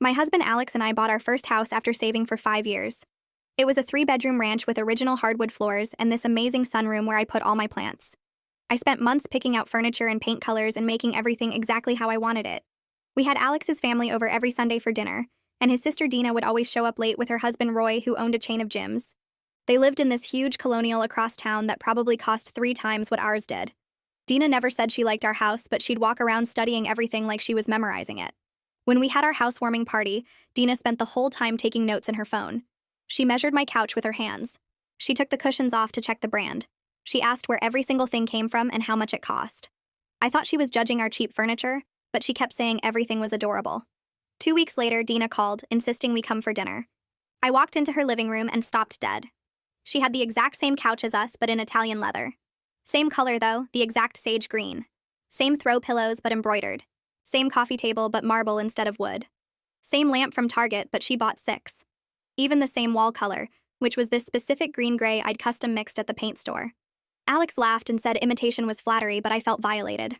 My husband Alex and I bought our first house after saving for 5 years. It was a 3-bedroom ranch with original hardwood floors and this amazing sunroom where I put all my plants. I spent months picking out furniture and paint colors and making everything exactly how I wanted it. We had Alex's family over every Sunday for dinner, and his sister Dina would always show up late with her husband Roy, who owned a chain of gyms. They lived in this huge colonial across town that probably cost 3 times what ours did. Dina never said she liked our house, but she'd walk around studying everything like she was memorizing it. When we had our housewarming party, Dina spent the whole time taking notes in her phone. She measured my couch with her hands. She took the cushions off to check the brand. She asked where every single thing came from and how much it cost. I thought she was judging our cheap furniture, but she kept saying everything was adorable. 2 weeks later, Dina called, insisting we come for dinner. I walked into her living room and stopped dead. She had the exact same couch as us, but in Italian leather. Same color, though, the exact sage green. Same throw pillows, but embroidered. Same coffee table, but marble instead of wood. Same lamp from Target, but she bought 6. Even the same wall color, which was this specific green-gray I'd custom mixed at the paint store. Alex laughed and said imitation was flattery, but I felt violated.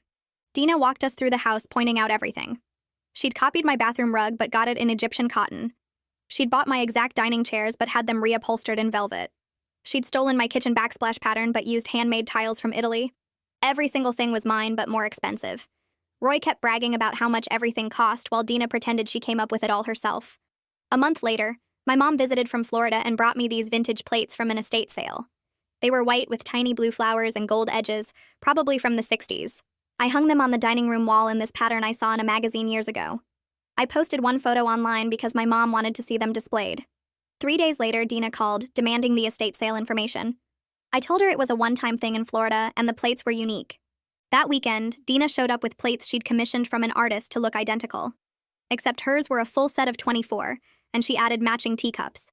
Dina walked us through the house, pointing out everything. She'd copied my bathroom rug, but got it in Egyptian cotton. She'd bought my exact dining chairs, but had them reupholstered in velvet. She'd stolen my kitchen backsplash pattern, but used handmade tiles from Italy. Every single thing was mine, but more expensive. Roy kept bragging about how much everything cost, while Dina pretended she came up with it all herself. A month later, my mom visited from Florida and brought me these vintage plates from an estate sale. They were white with tiny blue flowers and gold edges, probably from the 60s. I hung them on the dining room wall in this pattern I saw in a magazine years ago. I posted one photo online because my mom wanted to see them displayed. 3 days later, Dina called, demanding the estate sale information. I told her it was a one-time thing in Florida and the plates were unique. That weekend, Dina showed up with plates she'd commissioned from an artist to look identical. Except hers were a full set of 24, and she added matching teacups.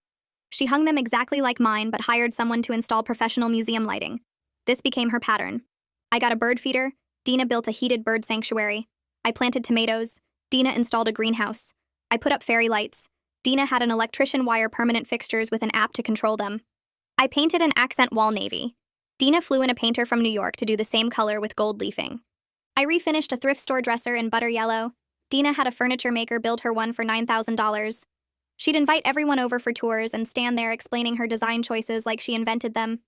She hung them exactly like mine, but hired someone to install professional museum lighting. This became her pattern. I got a bird feeder. Dina built a heated bird sanctuary. I planted tomatoes. Dina installed a greenhouse. I put up fairy lights. Dina had an electrician wire permanent fixtures with an app to control them. I painted an accent wall navy. Dina flew in a painter from New York to do the same color with gold leafing. I refinished a thrift store dresser in butter yellow. Dina had a furniture maker build her one for $9,000. She'd invite everyone over for tours and stand there explaining her design choices like she invented them.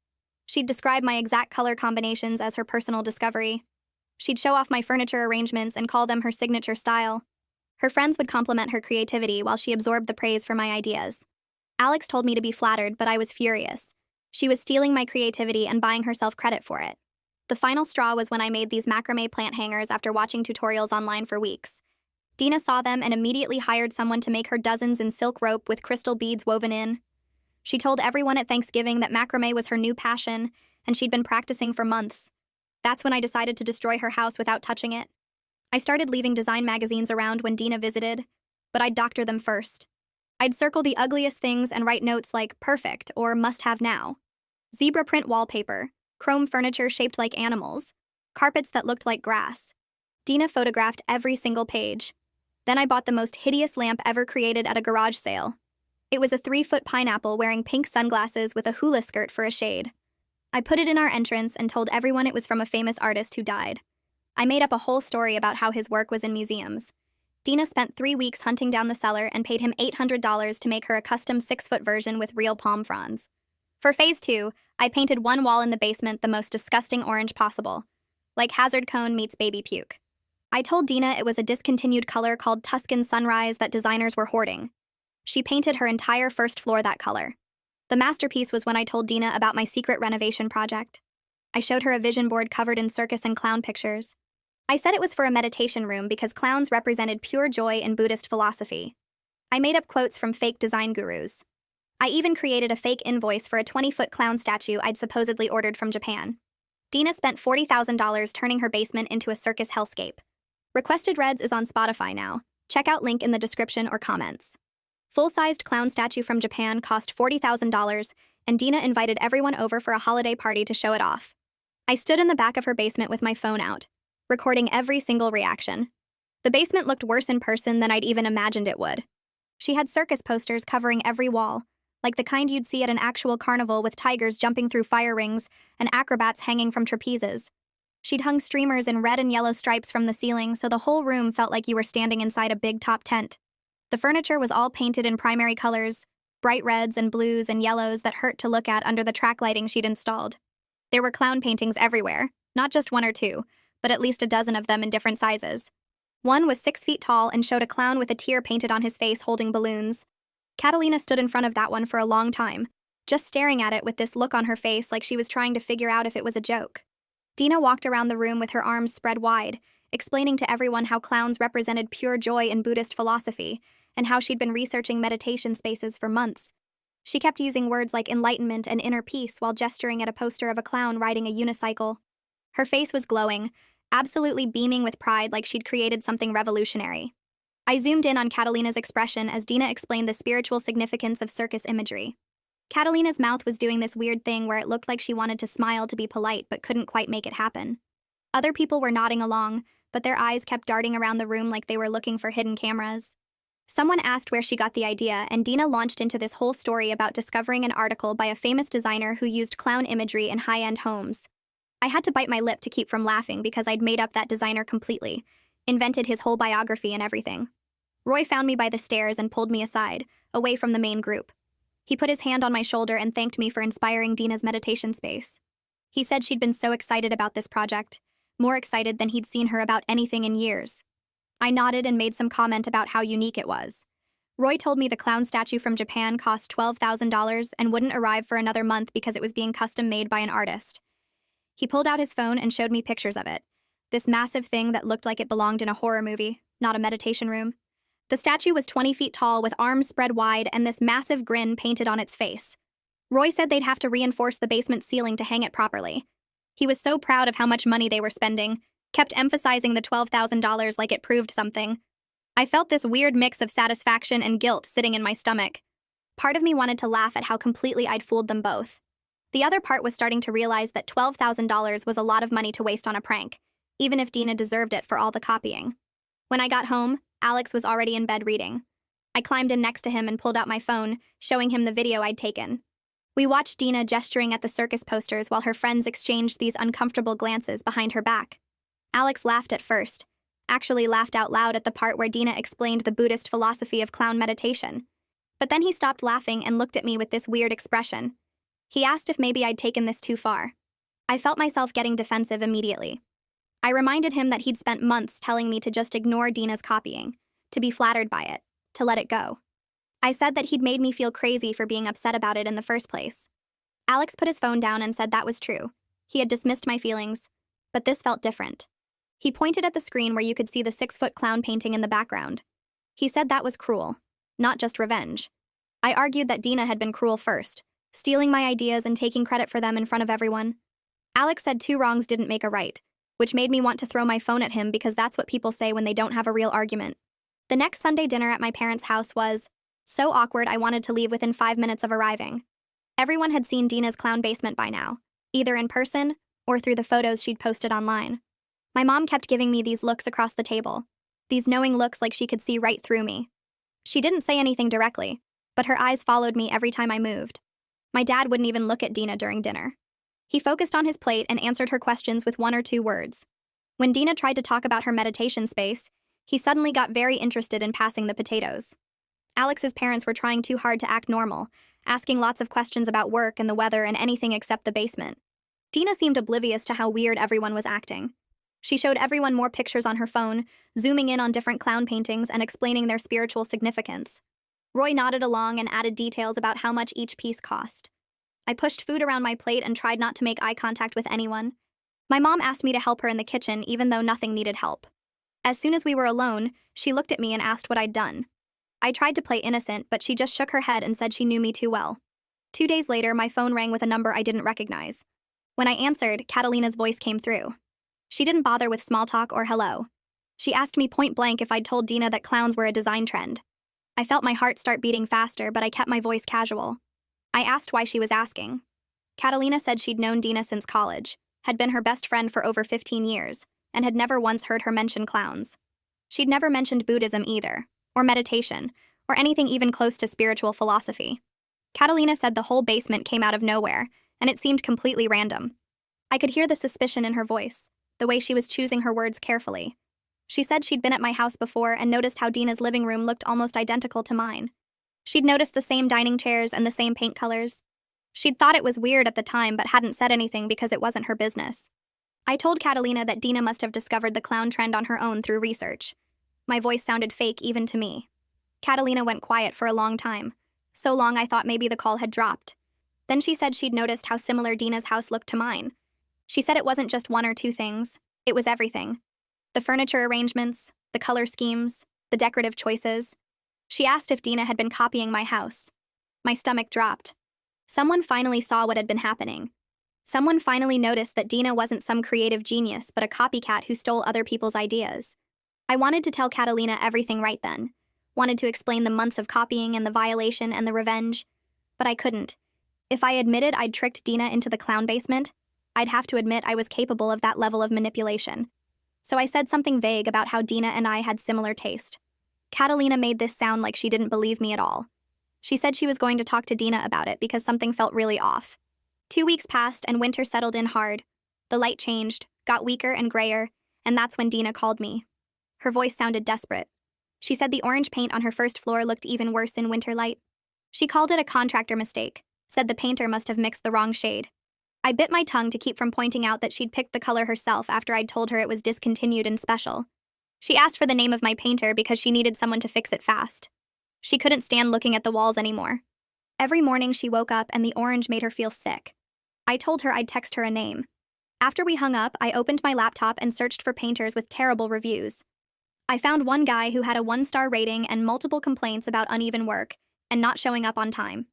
She'd describe my exact color combinations as her personal discovery. She'd show off my furniture arrangements and call them her signature style. Her friends would compliment her creativity while she absorbed the praise for my ideas. Alex told me to be flattered, but I was furious. She was stealing my creativity and buying herself credit for it. The final straw was when I made these macrame plant hangers after watching tutorials online for weeks. Dina saw them and immediately hired someone to make her dozens in silk rope with crystal beads woven in. She told everyone at Thanksgiving that macrame was her new passion, and she'd been practicing for months. That's when I decided to destroy her house without touching it. I started leaving design magazines around when Dina visited, but I'd doctor them first. I'd circle the ugliest things and write notes like perfect or must have now. Zebra print wallpaper, chrome furniture shaped like animals, carpets that looked like grass. Dina photographed every single page. Then I bought the most hideous lamp ever created at a garage sale. It was a 3-foot pineapple wearing pink sunglasses with a hula skirt for a shade. I put it in our entrance and told everyone it was from a famous artist who died. I made up a whole story about how his work was in museums. Dina spent 3 weeks hunting down the seller and paid him $800 to make her a custom 6-foot version with real palm fronds. For phase 2, I painted one wall in the basement the most disgusting orange possible, like hazard cone meets baby puke. I told Dina it was a discontinued color called Tuscan Sunrise that designers were hoarding. She painted her entire first floor that color. The masterpiece was when I told Dina about my secret renovation project. I showed her a vision board covered in circus and clown pictures. I said it was for a meditation room because clowns represented pure joy in Buddhist philosophy. I made up quotes from fake design gurus. I even created a fake invoice for a 20-foot clown statue I'd supposedly ordered from Japan. Dina spent $40,000 turning her basement into a circus hellscape. Requested Reds is on Spotify now. Check out link in the description or comments. Full-sized clown statue from Japan cost $40,000, and Dina invited everyone over for a holiday party to show it off. I stood in the back of her basement with my phone out, recording every single reaction. The basement looked worse in person than I'd even imagined it would. She had circus posters covering every wall, like the kind you'd see at an actual carnival with tigers jumping through fire rings and acrobats hanging from trapezes. She'd hung streamers in red and yellow stripes from the ceiling so the whole room felt like you were standing inside a big top tent. The furniture was all painted in primary colors, bright reds and blues and yellows that hurt to look at under the track lighting she'd installed. There were clown paintings everywhere, not just one or two, but at least a dozen of them in different sizes. One was 6 feet tall and showed a clown with a tear painted on his face holding balloons. Catalina stood in front of that one for a long time, just staring at it with this look on her face like she was trying to figure out if it was a joke. Dina walked around the room with her arms spread wide, explaining to everyone how clowns represented pure joy in Buddhist philosophy, and how she'd been researching meditation spaces for months. She kept using words like enlightenment and inner peace while gesturing at a poster of a clown riding a unicycle. Her face was glowing, absolutely beaming with pride like she'd created something revolutionary. I zoomed in on Catalina's expression as Dina explained the spiritual significance of circus imagery. Catalina's mouth was doing this weird thing where it looked like she wanted to smile to be polite but couldn't quite make it happen. Other people were nodding along, but their eyes kept darting around the room like they were looking for hidden cameras. Someone asked where she got the idea, and Dina launched into this whole story about discovering an article by a famous designer who used clown imagery in high-end homes. I had to bite my lip to keep from laughing because I'd made up that designer completely, invented his whole biography and everything. Roy found me by the stairs and pulled me aside, away from the main group. He put his hand on my shoulder and thanked me for inspiring Dina's meditation space. He said she'd been so excited about this project, more excited than he'd seen her about anything in years. I nodded and made some comment about how unique it was. Roy told me the clown statue from Japan cost $12,000 and wouldn't arrive for another month because it was being custom-made by an artist. He pulled out his phone and showed me pictures of it. This massive thing that looked like it belonged in a horror movie, not a meditation room. The statue was 20 feet tall with arms spread wide and this massive grin painted on its face. Roy said they'd have to reinforce the basement ceiling to hang it properly. He was so proud of how much money they were spending, kept emphasizing the $12,000 like it proved something. I felt this weird mix of satisfaction and guilt sitting in my stomach. Part of me wanted to laugh at how completely I'd fooled them both. The other part was starting to realize that $12,000 was a lot of money to waste on a prank, even if Dina deserved it for all the copying. When I got home, Alex was already in bed reading. I climbed in next to him and pulled out my phone, showing him the video I'd taken. We watched Dina gesturing at the circus posters while her friends exchanged these uncomfortable glances behind her back. Alex laughed at first, actually laughed out loud at the part where Dina explained the Buddhist philosophy of clown meditation. But then he stopped laughing and looked at me with this weird expression. He asked if maybe I'd taken this too far. I felt myself getting defensive immediately. I reminded him that he'd spent months telling me to just ignore Dina's copying, to be flattered by it, to let it go. I said that he'd made me feel crazy for being upset about it in the first place. Alex put his phone down and said that was true. He had dismissed my feelings, but this felt different. He pointed at the screen where you could see the 6-foot clown painting in the background. He said that was cruel, not just revenge. I argued that Dina had been cruel first, stealing my ideas and taking credit for them in front of everyone. Alex said 2 wrongs didn't make a right, which made me want to throw my phone at him because that's what people say when they don't have a real argument. The next Sunday dinner at my parents' house was so awkward I wanted to leave within 5 minutes of arriving. Everyone had seen Dina's clown basement by now, either in person or through the photos she'd posted online. My mom kept giving me these looks across the table, these knowing looks like she could see right through me. She didn't say anything directly, but her eyes followed me every time I moved. My dad wouldn't even look at Dina during dinner. He focused on his plate and answered her questions with 1 or 2 words. When Dina tried to talk about her meditation space, he suddenly got very interested in passing the potatoes. Alex's parents were trying too hard to act normal, asking lots of questions about work and the weather and anything except the basement. Dina seemed oblivious to how weird everyone was acting. She showed everyone more pictures on her phone, zooming in on different clown paintings and explaining their spiritual significance. Roy nodded along and added details about how much each piece cost. I pushed food around my plate and tried not to make eye contact with anyone. My mom asked me to help her in the kitchen even though nothing needed help. As soon as we were alone, she looked at me and asked what I'd done. I tried to play innocent, but she just shook her head and said she knew me too well. 2 days later, my phone rang with a number I didn't recognize. When I answered, Catalina's voice came through. She didn't bother with small talk or hello. She asked me point blank if I'd told Dina that clowns were a design trend. I felt my heart start beating faster, but I kept my voice casual. I asked why she was asking. Catalina said she'd known Dina since college, had been her best friend for over 15 years, and had never once heard her mention clowns. She'd never mentioned Buddhism either, or meditation, or anything even close to spiritual philosophy. Catalina said the whole basement came out of nowhere, and it seemed completely random. I could hear the suspicion in her voice, the way she was choosing her words carefully. She said she'd been at my house before and noticed how Dina's living room looked almost identical to mine. She'd noticed the same dining chairs and the same paint colors. She'd thought it was weird at the time but hadn't said anything because it wasn't her business. I told Catalina that Dina must have discovered the clown trend on her own through research. My voice sounded fake even to me. Catalina went quiet for a long time. So long I thought maybe the call had dropped. Then she said she'd noticed how similar Dina's house looked to mine. She said it wasn't just one or two things, it was everything. The furniture arrangements, the color schemes, the decorative choices. She asked if Dina had been copying my house. My stomach dropped. Someone finally saw what had been happening. Someone finally noticed that Dina wasn't some creative genius but a copycat who stole other people's ideas. I wanted to tell Catalina everything right then. Wanted to explain the months of copying and the violation and the revenge. But I couldn't. If I admitted I'd tricked Dina into the clown basement, I'd have to admit I was capable of that level of manipulation. So I said something vague about how Dina and I had similar taste. Catalina made this sound like she didn't believe me at all. She said she was going to talk to Dina about it because something felt really off. 2 weeks passed and winter settled in hard. The light changed, got weaker and grayer, and that's when Dina called me. Her voice sounded desperate. She said the orange paint on her first floor looked even worse in winter light. She called it a contractor mistake, said the painter must have mixed the wrong shade. I bit my tongue to keep from pointing out that she'd picked the color herself after I'd told her it was discontinued and special. She asked for the name of my painter because she needed someone to fix it fast. She couldn't stand looking at the walls anymore. Every morning she woke up and the orange made her feel sick. I told her I'd text her a name. After we hung up, I opened my laptop and searched for painters with terrible reviews. I found one guy who had a 1-star rating and multiple complaints about uneven work and not showing up on time.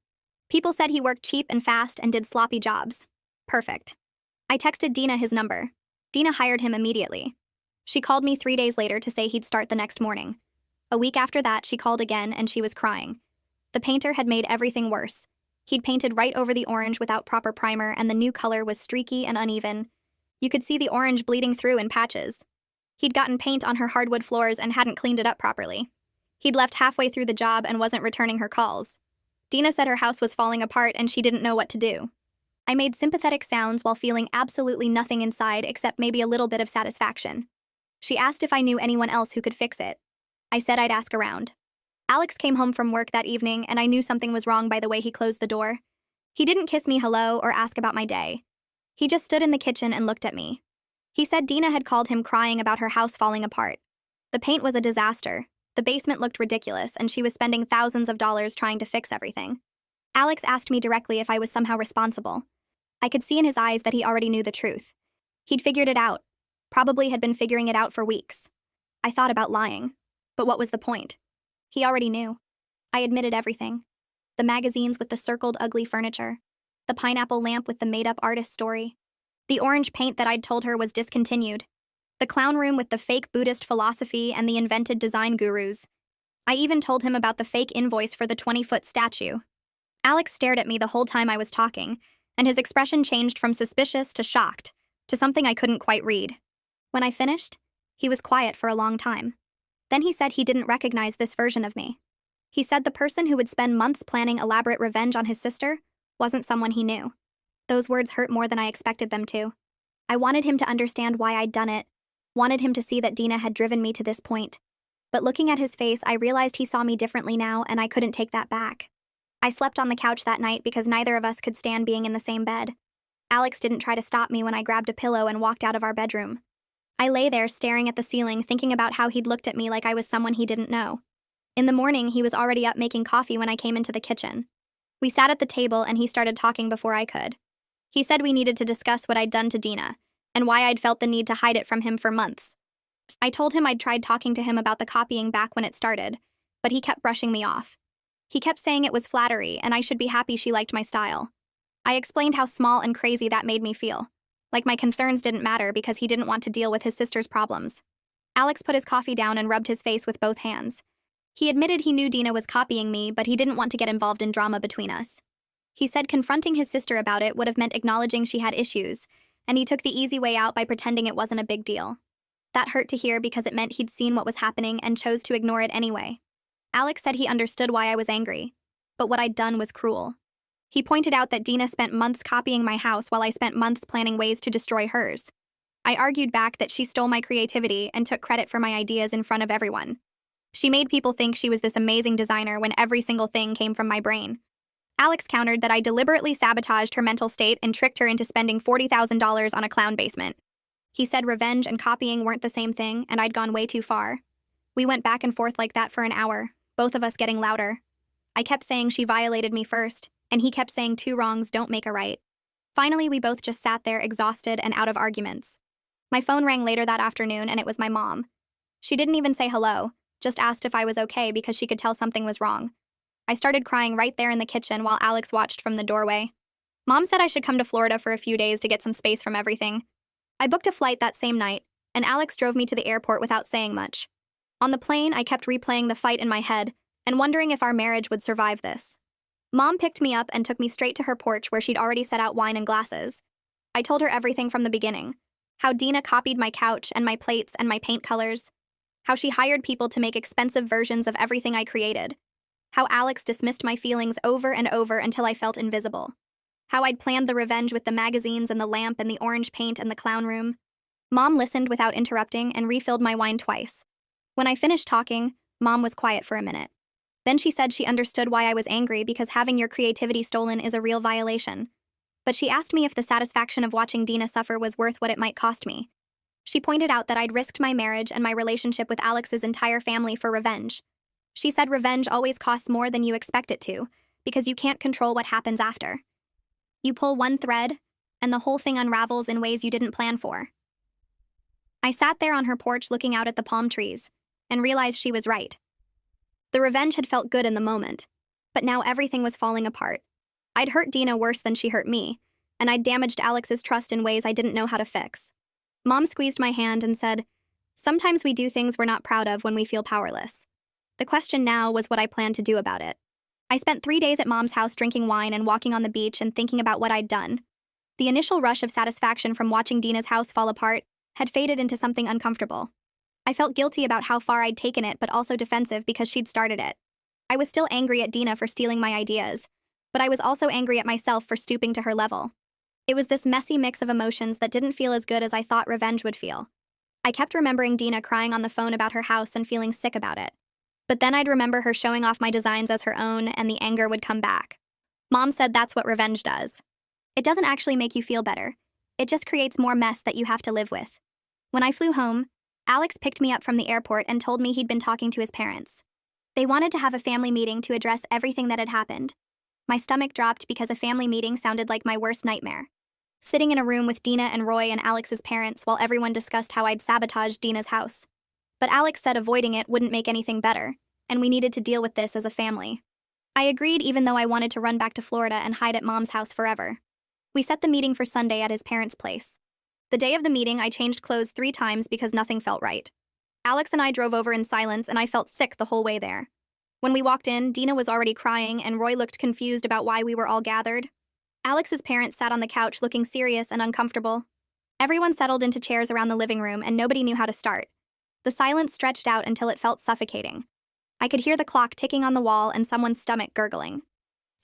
People said he worked cheap and fast and did sloppy jobs. Perfect. I texted Dina his number. Dina hired him immediately. She called me 3 days later to say he'd start the next morning. A week after that, she called again and she was crying. The painter had made everything worse. He'd painted right over the orange without proper primer and the new color was streaky and uneven. You could see the orange bleeding through in patches. He'd gotten paint on her hardwood floors and hadn't cleaned it up properly. He'd left halfway through the job and wasn't returning her calls. Dina said her house was falling apart and she didn't know what to do. I made sympathetic sounds while feeling absolutely nothing inside except maybe a little bit of satisfaction. She asked if I knew anyone else who could fix it. I said I'd ask around. Alex came home from work that evening and I knew something was wrong by the way he closed the door. He didn't kiss me hello or ask about my day. He just stood in the kitchen and looked at me. He said Dina had called him crying about her house falling apart. The paint was a disaster. The basement looked ridiculous and she was spending thousands of dollars trying to fix everything. Alex asked me directly if I was somehow responsible. I could see in his eyes that he already knew the truth. He'd figured it out. Probably had been figuring it out for weeks. I thought about lying. But what was the point? He already knew. I admitted everything. The magazines with the circled ugly furniture. The pineapple lamp with the made-up artist story. The orange paint that I'd told her was discontinued. The clown room with the fake Buddhist philosophy and the invented design gurus. I even told him about the fake invoice for the 20-foot statue. Alex stared at me the whole time I was talking, and his expression changed from suspicious to shocked, to something I couldn't quite read. When I finished, he was quiet for a long time. Then he said he didn't recognize this version of me. He said the person who would spend months planning elaborate revenge on his sister wasn't someone he knew. Those words hurt more than I expected them to. I wanted him to understand why I'd done it, wanted him to see that Dina had driven me to this point. But looking at his face, I realized he saw me differently now, and I couldn't take that back. I slept on the couch that night because neither of us could stand being in the same bed. Alex didn't try to stop me when I grabbed a pillow and walked out of our bedroom. I lay there staring at the ceiling, thinking about how he'd looked at me like I was someone he didn't know. In the morning, he was already up making coffee when I came into the kitchen. We sat at the table and he started talking before I could. He said we needed to discuss what I'd done to Dina, and why I'd felt the need to hide it from him for months. I told him I'd tried talking to him about the copying back when it started, but he kept brushing me off. He kept saying it was flattery and I should be happy she liked my style. I explained how small and crazy that made me feel. Like my concerns didn't matter because he didn't want to deal with his sister's problems. Alex put his coffee down and rubbed his face with both hands. He admitted he knew Dina was copying me, but he didn't want to get involved in drama between us. He said confronting his sister about it would have meant acknowledging she had issues, and he took the easy way out by pretending it wasn't a big deal. That hurt to hear because it meant he'd seen what was happening and chose to ignore it anyway. Alex said he understood why I was angry, but what I'd done was cruel. He pointed out that Dina spent months copying my house while I spent months planning ways to destroy hers. I argued back that she stole my creativity and took credit for my ideas in front of everyone. She made people think she was this amazing designer when every single thing came from my brain. Alex countered that I deliberately sabotaged her mental state and tricked her into spending $40,000 on a clown basement. He said revenge and copying weren't the same thing, and I'd gone way too far. We went back and forth like that for an hour, both of us getting louder. I kept saying she violated me first, and he kept saying two wrongs don't make a right. Finally, we both just sat there exhausted and out of arguments. My phone rang later that afternoon, and it was my mom. She didn't even say hello, just asked if I was okay because she could tell something was wrong. I started crying right there in the kitchen while Alex watched from the doorway. Mom said I should come to Florida for a few days to get some space from everything. I booked a flight that same night, and Alex drove me to the airport without saying much. On the plane, I kept replaying the fight in my head and wondering if our marriage would survive this. Mom picked me up and took me straight to her porch where she'd already set out wine and glasses. I told her everything from the beginning. How Dina copied my couch and my plates and my paint colors. How she hired people to make expensive versions of everything I created. How Alex dismissed my feelings over and over until I felt invisible. How I'd planned the revenge with the magazines and the lamp and the orange paint and the clown room. Mom listened without interrupting and refilled my wine twice. When I finished talking, Mom was quiet for a minute. Then she said she understood why I was angry because having your creativity stolen is a real violation. But she asked me if the satisfaction of watching Dina suffer was worth what it might cost me. She pointed out that I'd risked my marriage and my relationship with Alex's entire family for revenge. She said revenge always costs more than you expect it to, because you can't control what happens after. You pull one thread, and the whole thing unravels in ways you didn't plan for. I sat there on her porch looking out at the palm trees, and realized she was right. The revenge had felt good in the moment, but now everything was falling apart. I'd hurt Dina worse than she hurt me, and I'd damaged Alex's trust in ways I didn't know how to fix. Mom squeezed my hand and said, "Sometimes we do things we're not proud of when we feel powerless." The question now was what I planned to do about it. I spent 3 days at Mom's house drinking wine and walking on the beach and thinking about what I'd done. The initial rush of satisfaction from watching Dina's house fall apart had faded into something uncomfortable. I felt guilty about how far I'd taken it, but also defensive because she'd started it. I was still angry at Dina for stealing my ideas, but I was also angry at myself for stooping to her level. It was this messy mix of emotions that didn't feel as good as I thought revenge would feel. I kept remembering Dina crying on the phone about her house and feeling sick about it. But then I'd remember her showing off my designs as her own, and the anger would come back. Mom said that's what revenge does. It doesn't actually make you feel better. It just creates more mess that you have to live with. When I flew home, Alex picked me up from the airport and told me he'd been talking to his parents. They wanted to have a family meeting to address everything that had happened. My stomach dropped because a family meeting sounded like my worst nightmare. Sitting in a room with Dina and Roy and Alex's parents while everyone discussed how I'd sabotaged Dina's house. But Alex said avoiding it wouldn't make anything better, and we needed to deal with this as a family. I agreed even though I wanted to run back to Florida and hide at Mom's house forever. We set the meeting for Sunday at his parents' place. The day of the meeting, I changed clothes 3 times because nothing felt right. Alex and I drove over in silence, and I felt sick the whole way there. When we walked in, Dina was already crying, and Roy looked confused about why we were all gathered. Alex's parents sat on the couch looking serious and uncomfortable. Everyone settled into chairs around the living room, and nobody knew how to start. The silence stretched out until it felt suffocating. I could hear the clock ticking on the wall and someone's stomach gurgling.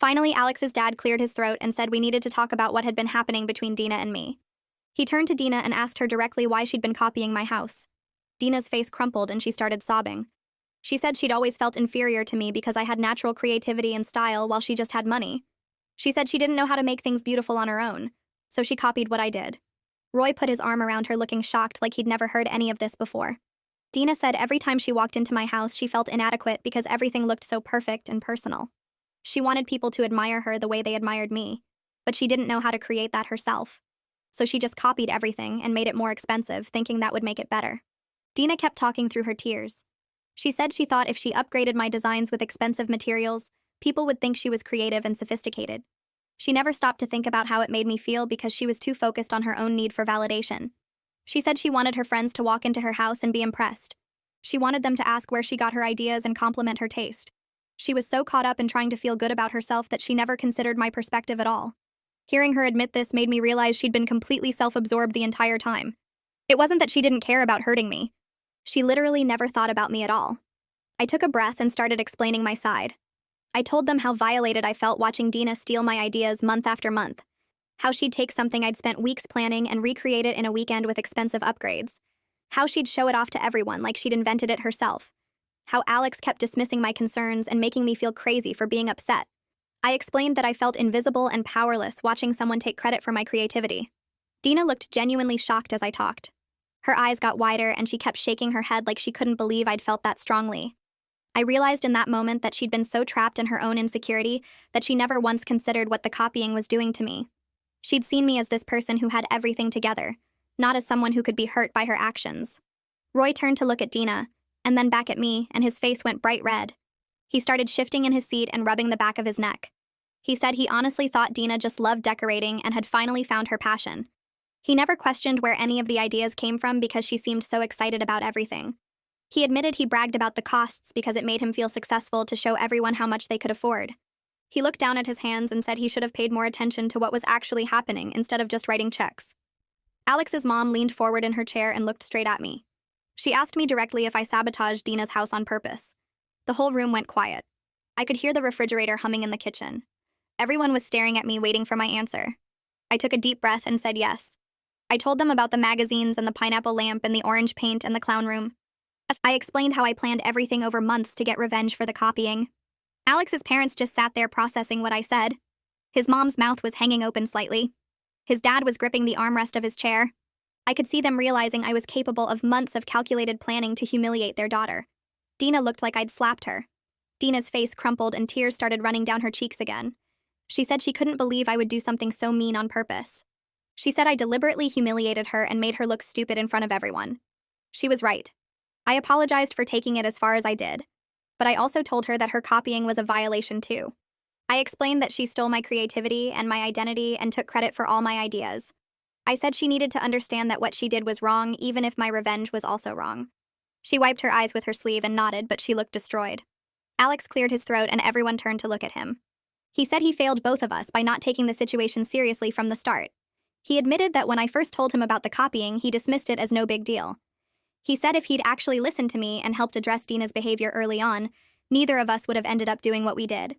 Finally, Alex's dad cleared his throat and said we needed to talk about what had been happening between Dina and me. He turned to Dina and asked her directly why she'd been copying my house. Dina's face crumpled and she started sobbing. She said she'd always felt inferior to me because I had natural creativity and style while she just had money. She said she didn't know how to make things beautiful on her own, so she copied what I did. Roy put his arm around her looking shocked like he'd never heard any of this before. Dina said every time she walked into my house she felt inadequate because everything looked so perfect and personal. She wanted people to admire her the way they admired me, but she didn't know how to create that herself. So she just copied everything and made it more expensive, thinking that would make it better. Dina kept talking through her tears. She said she thought if she upgraded my designs with expensive materials, people would think she was creative and sophisticated. She never stopped to think about how it made me feel because she was too focused on her own need for validation. She said she wanted her friends to walk into her house and be impressed. She wanted them to ask where she got her ideas and compliment her taste. She was so caught up in trying to feel good about herself that she never considered my perspective at all. Hearing her admit this made me realize she'd been completely self-absorbed the entire time. It wasn't that she didn't care about hurting me. She literally never thought about me at all. I took a breath and started explaining my side. I told them how violated I felt watching Dina steal my ideas month after month, How she'd take something I'd spent weeks planning and recreate it in a weekend with expensive upgrades. How she'd show it off to everyone like she'd invented it herself. How Alex kept dismissing my concerns and making me feel crazy for being upset. I explained that I felt invisible and powerless watching someone take credit for my creativity. Dina looked genuinely shocked as I talked. Her eyes got wider and she kept shaking her head like she couldn't believe I'd felt that strongly. I realized in that moment that she'd been so trapped in her own insecurity that she never once considered what the copying was doing to me. She'd seen me as this person who had everything together, not as someone who could be hurt by her actions. Roy turned to look at Dina, and then back at me, and his face went bright red. He started shifting in his seat and rubbing the back of his neck. He said he honestly thought Dina just loved decorating and had finally found her passion. He never questioned where any of the ideas came from because she seemed so excited about everything. He admitted he bragged about the costs because it made him feel successful to show everyone how much they could afford. He looked down at his hands and said he should have paid more attention to what was actually happening instead of just writing checks. Alex's mom leaned forward in her chair and looked straight at me. She asked me directly if I sabotaged Dina's house on purpose. The whole room went quiet. I could hear the refrigerator humming in the kitchen. Everyone was staring at me, waiting for my answer. I took a deep breath and said yes. I told them about the magazines and the pineapple lamp and the orange paint and the clown room. I explained how I planned everything over months to get revenge for the copying. Alex's parents just sat there processing what I said. His mom's mouth was hanging open slightly. His dad was gripping the armrest of his chair. I could see them realizing I was capable of months of calculated planning to humiliate their daughter. Dina looked like I'd slapped her. Dina's face crumpled and tears started running down her cheeks again. She said she couldn't believe I would do something so mean on purpose. She said I deliberately humiliated her and made her look stupid in front of everyone. She was right. I apologized for taking it as far as I did, but I also told her that her copying was a violation too. I explained that she stole my creativity and my identity and took credit for all my ideas. I said she needed to understand that what she did was wrong, even if my revenge was also wrong. She wiped her eyes with her sleeve and nodded, but she looked destroyed. Alex cleared his throat and everyone turned to look at him. He said he failed both of us by not taking the situation seriously from the start. He admitted that when I first told him about the copying, he dismissed it as no big deal. He said if he'd actually listened to me and helped address Dina's behavior early on, neither of us would have ended up doing what we did.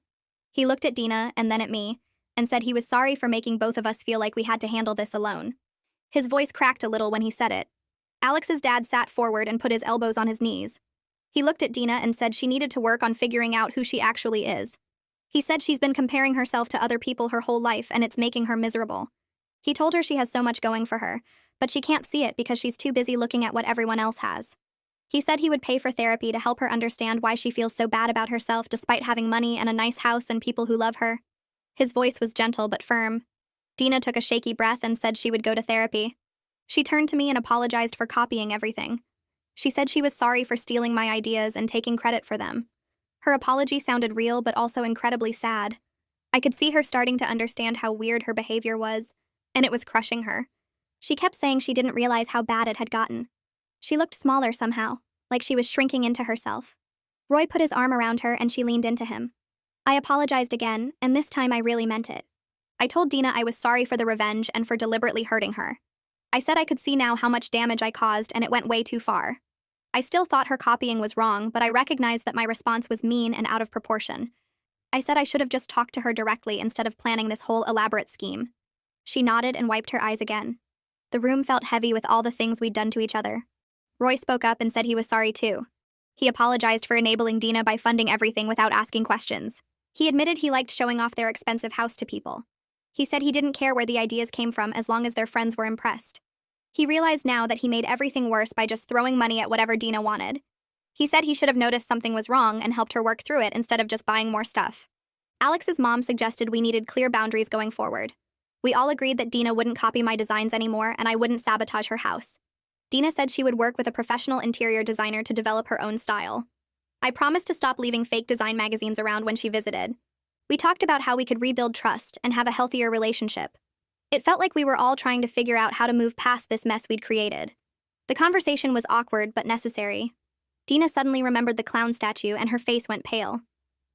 He looked at Dina and then at me, and said he was sorry for making both of us feel like we had to handle this alone. His voice cracked a little when he said it. Alex's dad sat forward and put his elbows on his knees. He looked at Dina and said she needed to work on figuring out who she actually is. He said she's been comparing herself to other people her whole life and it's making her miserable. He told her she has so much going for her, but she can't see it because she's too busy looking at what everyone else has. He said he would pay for therapy to help her understand why she feels so bad about herself despite having money and a nice house and people who love her. His voice was gentle but firm. Dina took a shaky breath and said she would go to therapy. She turned to me and apologized for copying everything. She said she was sorry for stealing my ideas and taking credit for them. Her apology sounded real but also incredibly sad. I could see her starting to understand how weird her behavior was, and it was crushing her. She kept saying she didn't realize how bad it had gotten. She looked smaller somehow, like she was shrinking into herself. Roy put his arm around her and she leaned into him. I apologized again, and this time I really meant it. I told Dina I was sorry for the revenge and for deliberately hurting her. I said I could see now how much damage I caused and it went way too far. I still thought her copying was wrong, but I recognized that my response was mean and out of proportion. I said I should have just talked to her directly instead of planning this whole elaborate scheme. She nodded and wiped her eyes again. The room felt heavy with all the things we'd done to each other. Roy spoke up and said he was sorry too. He apologized for enabling Dina by funding everything without asking questions. He admitted he liked showing off their expensive house to people. He said he didn't care where the ideas came from as long as their friends were impressed. He realized now that he made everything worse by just throwing money at whatever Dina wanted. He said he should have noticed something was wrong and helped her work through it instead of just buying more stuff. Alex's mom suggested we needed clear boundaries going forward. We all agreed that Dina wouldn't copy my designs anymore and I wouldn't sabotage her house. Dina said she would work with a professional interior designer to develop her own style. I promised to stop leaving fake design magazines around when she visited. We talked about how we could rebuild trust and have a healthier relationship. It felt like we were all trying to figure out how to move past this mess we'd created. The conversation was awkward but necessary. Dina suddenly remembered the clown statue and her face went pale.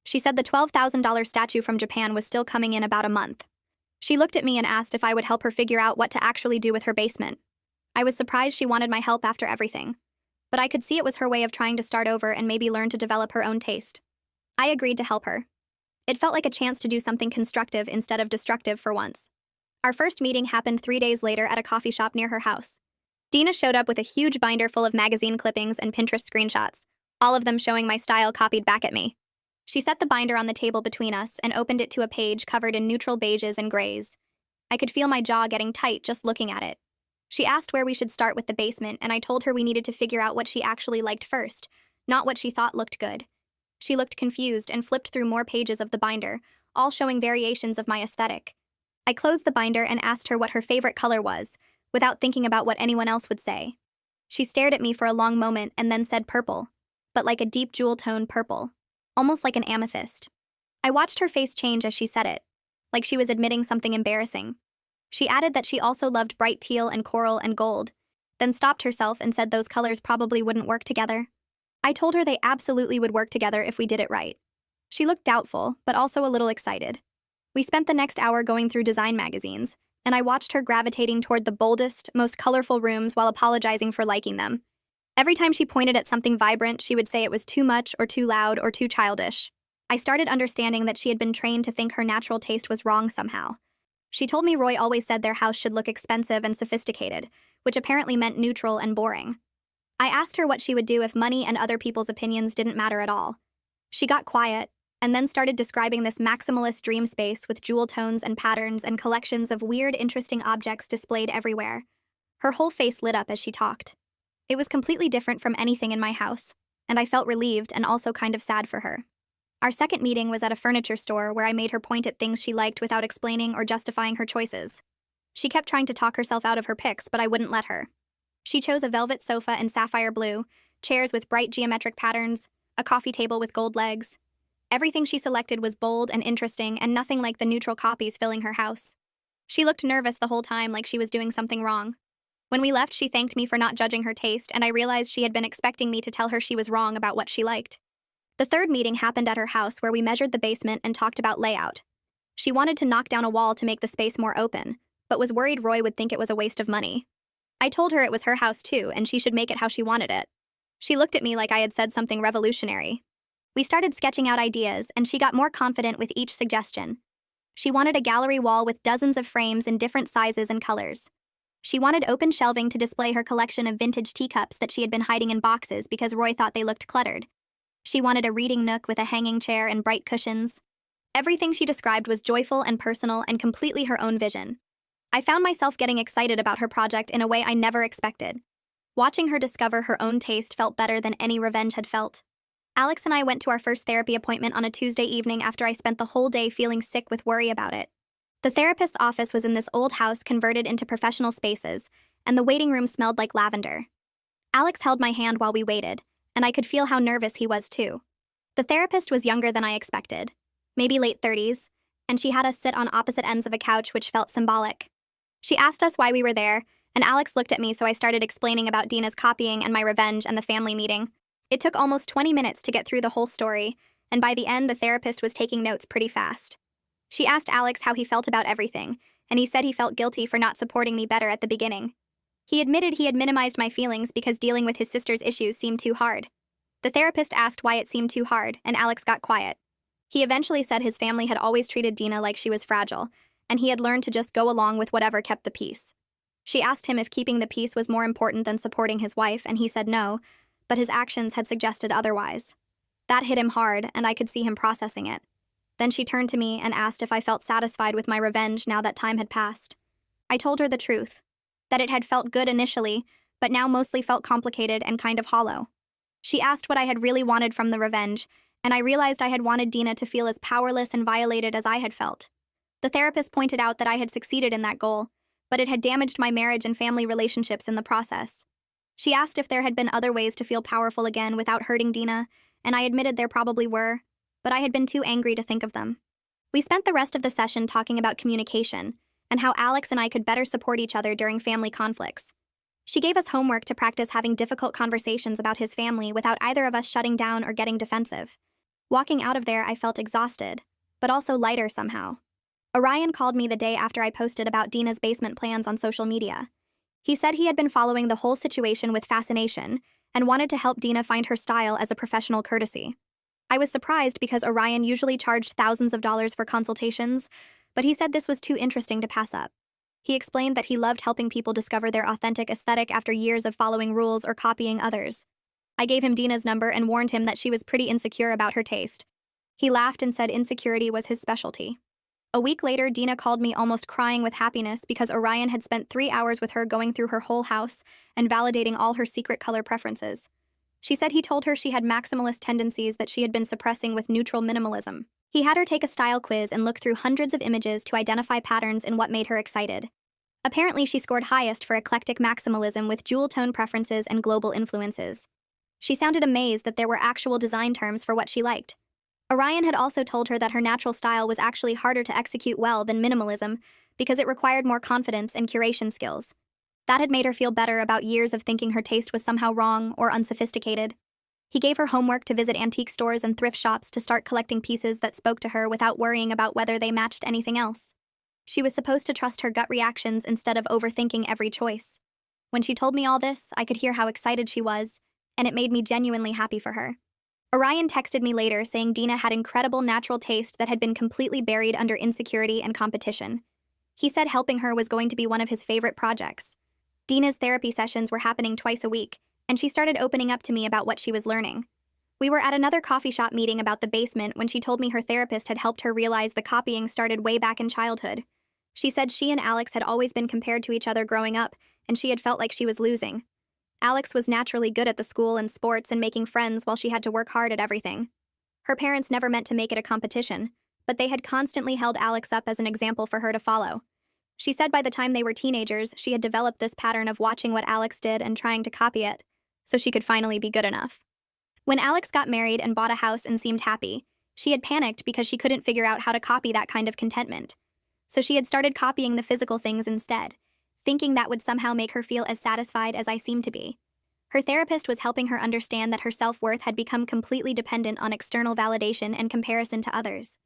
She said the $12,000 statue from Japan was still coming in about a month. She looked at me and asked if I would help her figure out what to actually do with her basement. I was surprised she wanted my help after everything, but I could see it was her way of trying to start over and maybe learn to develop her own taste. I agreed to help her. It felt like a chance to do something constructive instead of destructive for once. Our first meeting happened 3 days later at a coffee shop near her house. Dina showed up with a huge binder full of magazine clippings and Pinterest screenshots, all of them showing my style copied back at me. She set the binder on the table between us and opened it to a page covered in neutral beiges and grays. I could feel my jaw getting tight just looking at it. She asked where we should start with the basement, and I told her we needed to figure out what she actually liked first, not what she thought looked good. She looked confused and flipped through more pages of the binder, all showing variations of my aesthetic. I closed the binder and asked her what her favorite color was, without thinking about what anyone else would say. She stared at me for a long moment and then said purple, but like a deep jewel tone purple, almost like an amethyst. I watched her face change as she said it, like she was admitting something embarrassing. She added that she also loved bright teal and coral and gold, then stopped herself and said those colors probably wouldn't work together. I told her they absolutely would work together if we did it right. She looked doubtful, but also a little excited. We spent the next hour going through design magazines, and I watched her gravitating toward the boldest, most colorful rooms while apologizing for liking them. Every time she pointed at something vibrant, she would say it was too much or too loud or too childish. I started understanding that she had been trained to think her natural taste was wrong somehow. She told me Roy always said their house should look expensive and sophisticated, which apparently meant neutral and boring. I asked her what she would do if money and other people's opinions didn't matter at all. She got quiet, and then started describing this maximalist dream space with jewel tones and patterns and collections of weird, interesting objects displayed everywhere. Her whole face lit up as she talked. It was completely different from anything in my house, and I felt relieved and also kind of sad for her. Our second meeting was at a furniture store where I made her point at things she liked without explaining or justifying her choices. She kept trying to talk herself out of her picks, but I wouldn't let her. She chose a velvet sofa in sapphire blue, chairs with bright geometric patterns, a coffee table with gold legs. Everything she selected was bold and interesting and nothing like the neutral copies filling her house. She looked nervous the whole time, like she was doing something wrong. When we left, she thanked me for not judging her taste, and I realized she had been expecting me to tell her she was wrong about what she liked. The third meeting happened at her house where we measured the basement and talked about layout. She wanted to knock down a wall to make the space more open, but was worried Roy would think it was a waste of money. I told her it was her house too, and she should make it how she wanted it. She looked at me like I had said something revolutionary. We started sketching out ideas, and she got more confident with each suggestion. She wanted a gallery wall with dozens of frames in different sizes and colors. She wanted open shelving to display her collection of vintage teacups that she had been hiding in boxes because Roy thought they looked cluttered. She wanted a reading nook with a hanging chair and bright cushions. Everything she described was joyful and personal and completely her own vision. I found myself getting excited about her project in a way I never expected. Watching her discover her own taste felt better than any revenge had felt. Alex and I went to our first therapy appointment on a Tuesday evening after I spent the whole day feeling sick with worry about it. The therapist's office was in this old house converted into professional spaces, and the waiting room smelled like lavender. Alex held my hand while we waited, and I could feel how nervous he was too. The therapist was younger than I expected, maybe late 30s, and she had us sit on opposite ends of a couch, which felt symbolic. She asked us why we were there, and Alex looked at me, so I started explaining about Dina's copying and my revenge and the family meeting. It took almost 20 minutes to get through the whole story, and by the end the therapist was taking notes pretty fast. She asked Alex how he felt about everything, and he said he felt guilty for not supporting me better at the beginning. He admitted he had minimized my feelings because dealing with his sister's issues seemed too hard. The therapist asked why it seemed too hard, and Alex got quiet. He eventually said his family had always treated Dina like she was fragile, and he had learned to just go along with whatever kept the peace. She asked him if keeping the peace was more important than supporting his wife, and he said no, but his actions had suggested otherwise. That hit him hard, and I could see him processing it. Then she turned to me and asked if I felt satisfied with my revenge now that time had passed. I told her the truth, that it had felt good initially, but now mostly felt complicated and kind of hollow. She asked what I had really wanted from the revenge, and I realized I had wanted Dina to feel as powerless and violated as I had felt. The therapist pointed out that I had succeeded in that goal, but it had damaged my marriage and family relationships in the process. She asked if there had been other ways to feel powerful again without hurting Dina, and I admitted there probably were, but I had been too angry to think of them. We spent the rest of the session talking about communication and how Alex and I could better support each other during family conflicts. She gave us homework to practice having difficult conversations about his family without either of us shutting down or getting defensive. Walking out of there, I felt exhausted, but also lighter somehow. Orion called me the day after I posted about Dina's basement plans on social media. He said he had been following the whole situation with fascination and wanted to help Dina find her style as a professional courtesy. I was surprised because Orion usually charged thousands of dollars for consultations, but he said this was too interesting to pass up. He explained that he loved helping people discover their authentic aesthetic after years of following rules or copying others. I gave him Dina's number and warned him that she was pretty insecure about her taste. He laughed and said insecurity was his specialty. A week later, Dina called me almost crying with happiness because Orion had spent 3 hours with her going through her whole house and validating all her secret color preferences. She said he told her she had maximalist tendencies that she had been suppressing with neutral minimalism. He had her take a style quiz and look through hundreds of images to identify patterns in what made her excited. Apparently, she scored highest for eclectic maximalism with jewel tone preferences and global influences. She sounded amazed that there were actual design terms for what she liked. Orion had also told her that her natural style was actually harder to execute well than minimalism because it required more confidence and curation skills. That had made her feel better about years of thinking her taste was somehow wrong or unsophisticated. He gave her homework to visit antique stores and thrift shops to start collecting pieces that spoke to her without worrying about whether they matched anything else. She was supposed to trust her gut reactions instead of overthinking every choice. When she told me all this, I could hear how excited she was, and it made me genuinely happy for her. Orion texted me later saying Dina had incredible natural taste that had been completely buried under insecurity and competition. He said helping her was going to be one of his favorite projects. Dina's therapy sessions were happening twice a week, and she started opening up to me about what she was learning. We were at another coffee shop meeting about the basement when she told me her therapist had helped her realize the copying started way back in childhood. She said she and Alex had always been compared to each other growing up, and she had felt like she was losing. Alex was naturally good at the school and sports and making friends while she had to work hard at everything. Her parents never meant to make it a competition, but they had constantly held Alex up as an example for her to follow. She said by the time they were teenagers, she had developed this pattern of watching what Alex did and trying to copy it, so she could finally be good enough. When Alex got married and bought a house and seemed happy, she had panicked because she couldn't figure out how to copy that kind of contentment. So she had started copying the physical things instead, thinking that would somehow make her feel as satisfied as I seemed to be. Her therapist was helping her understand that her self-worth had become completely dependent on external validation and comparison to others.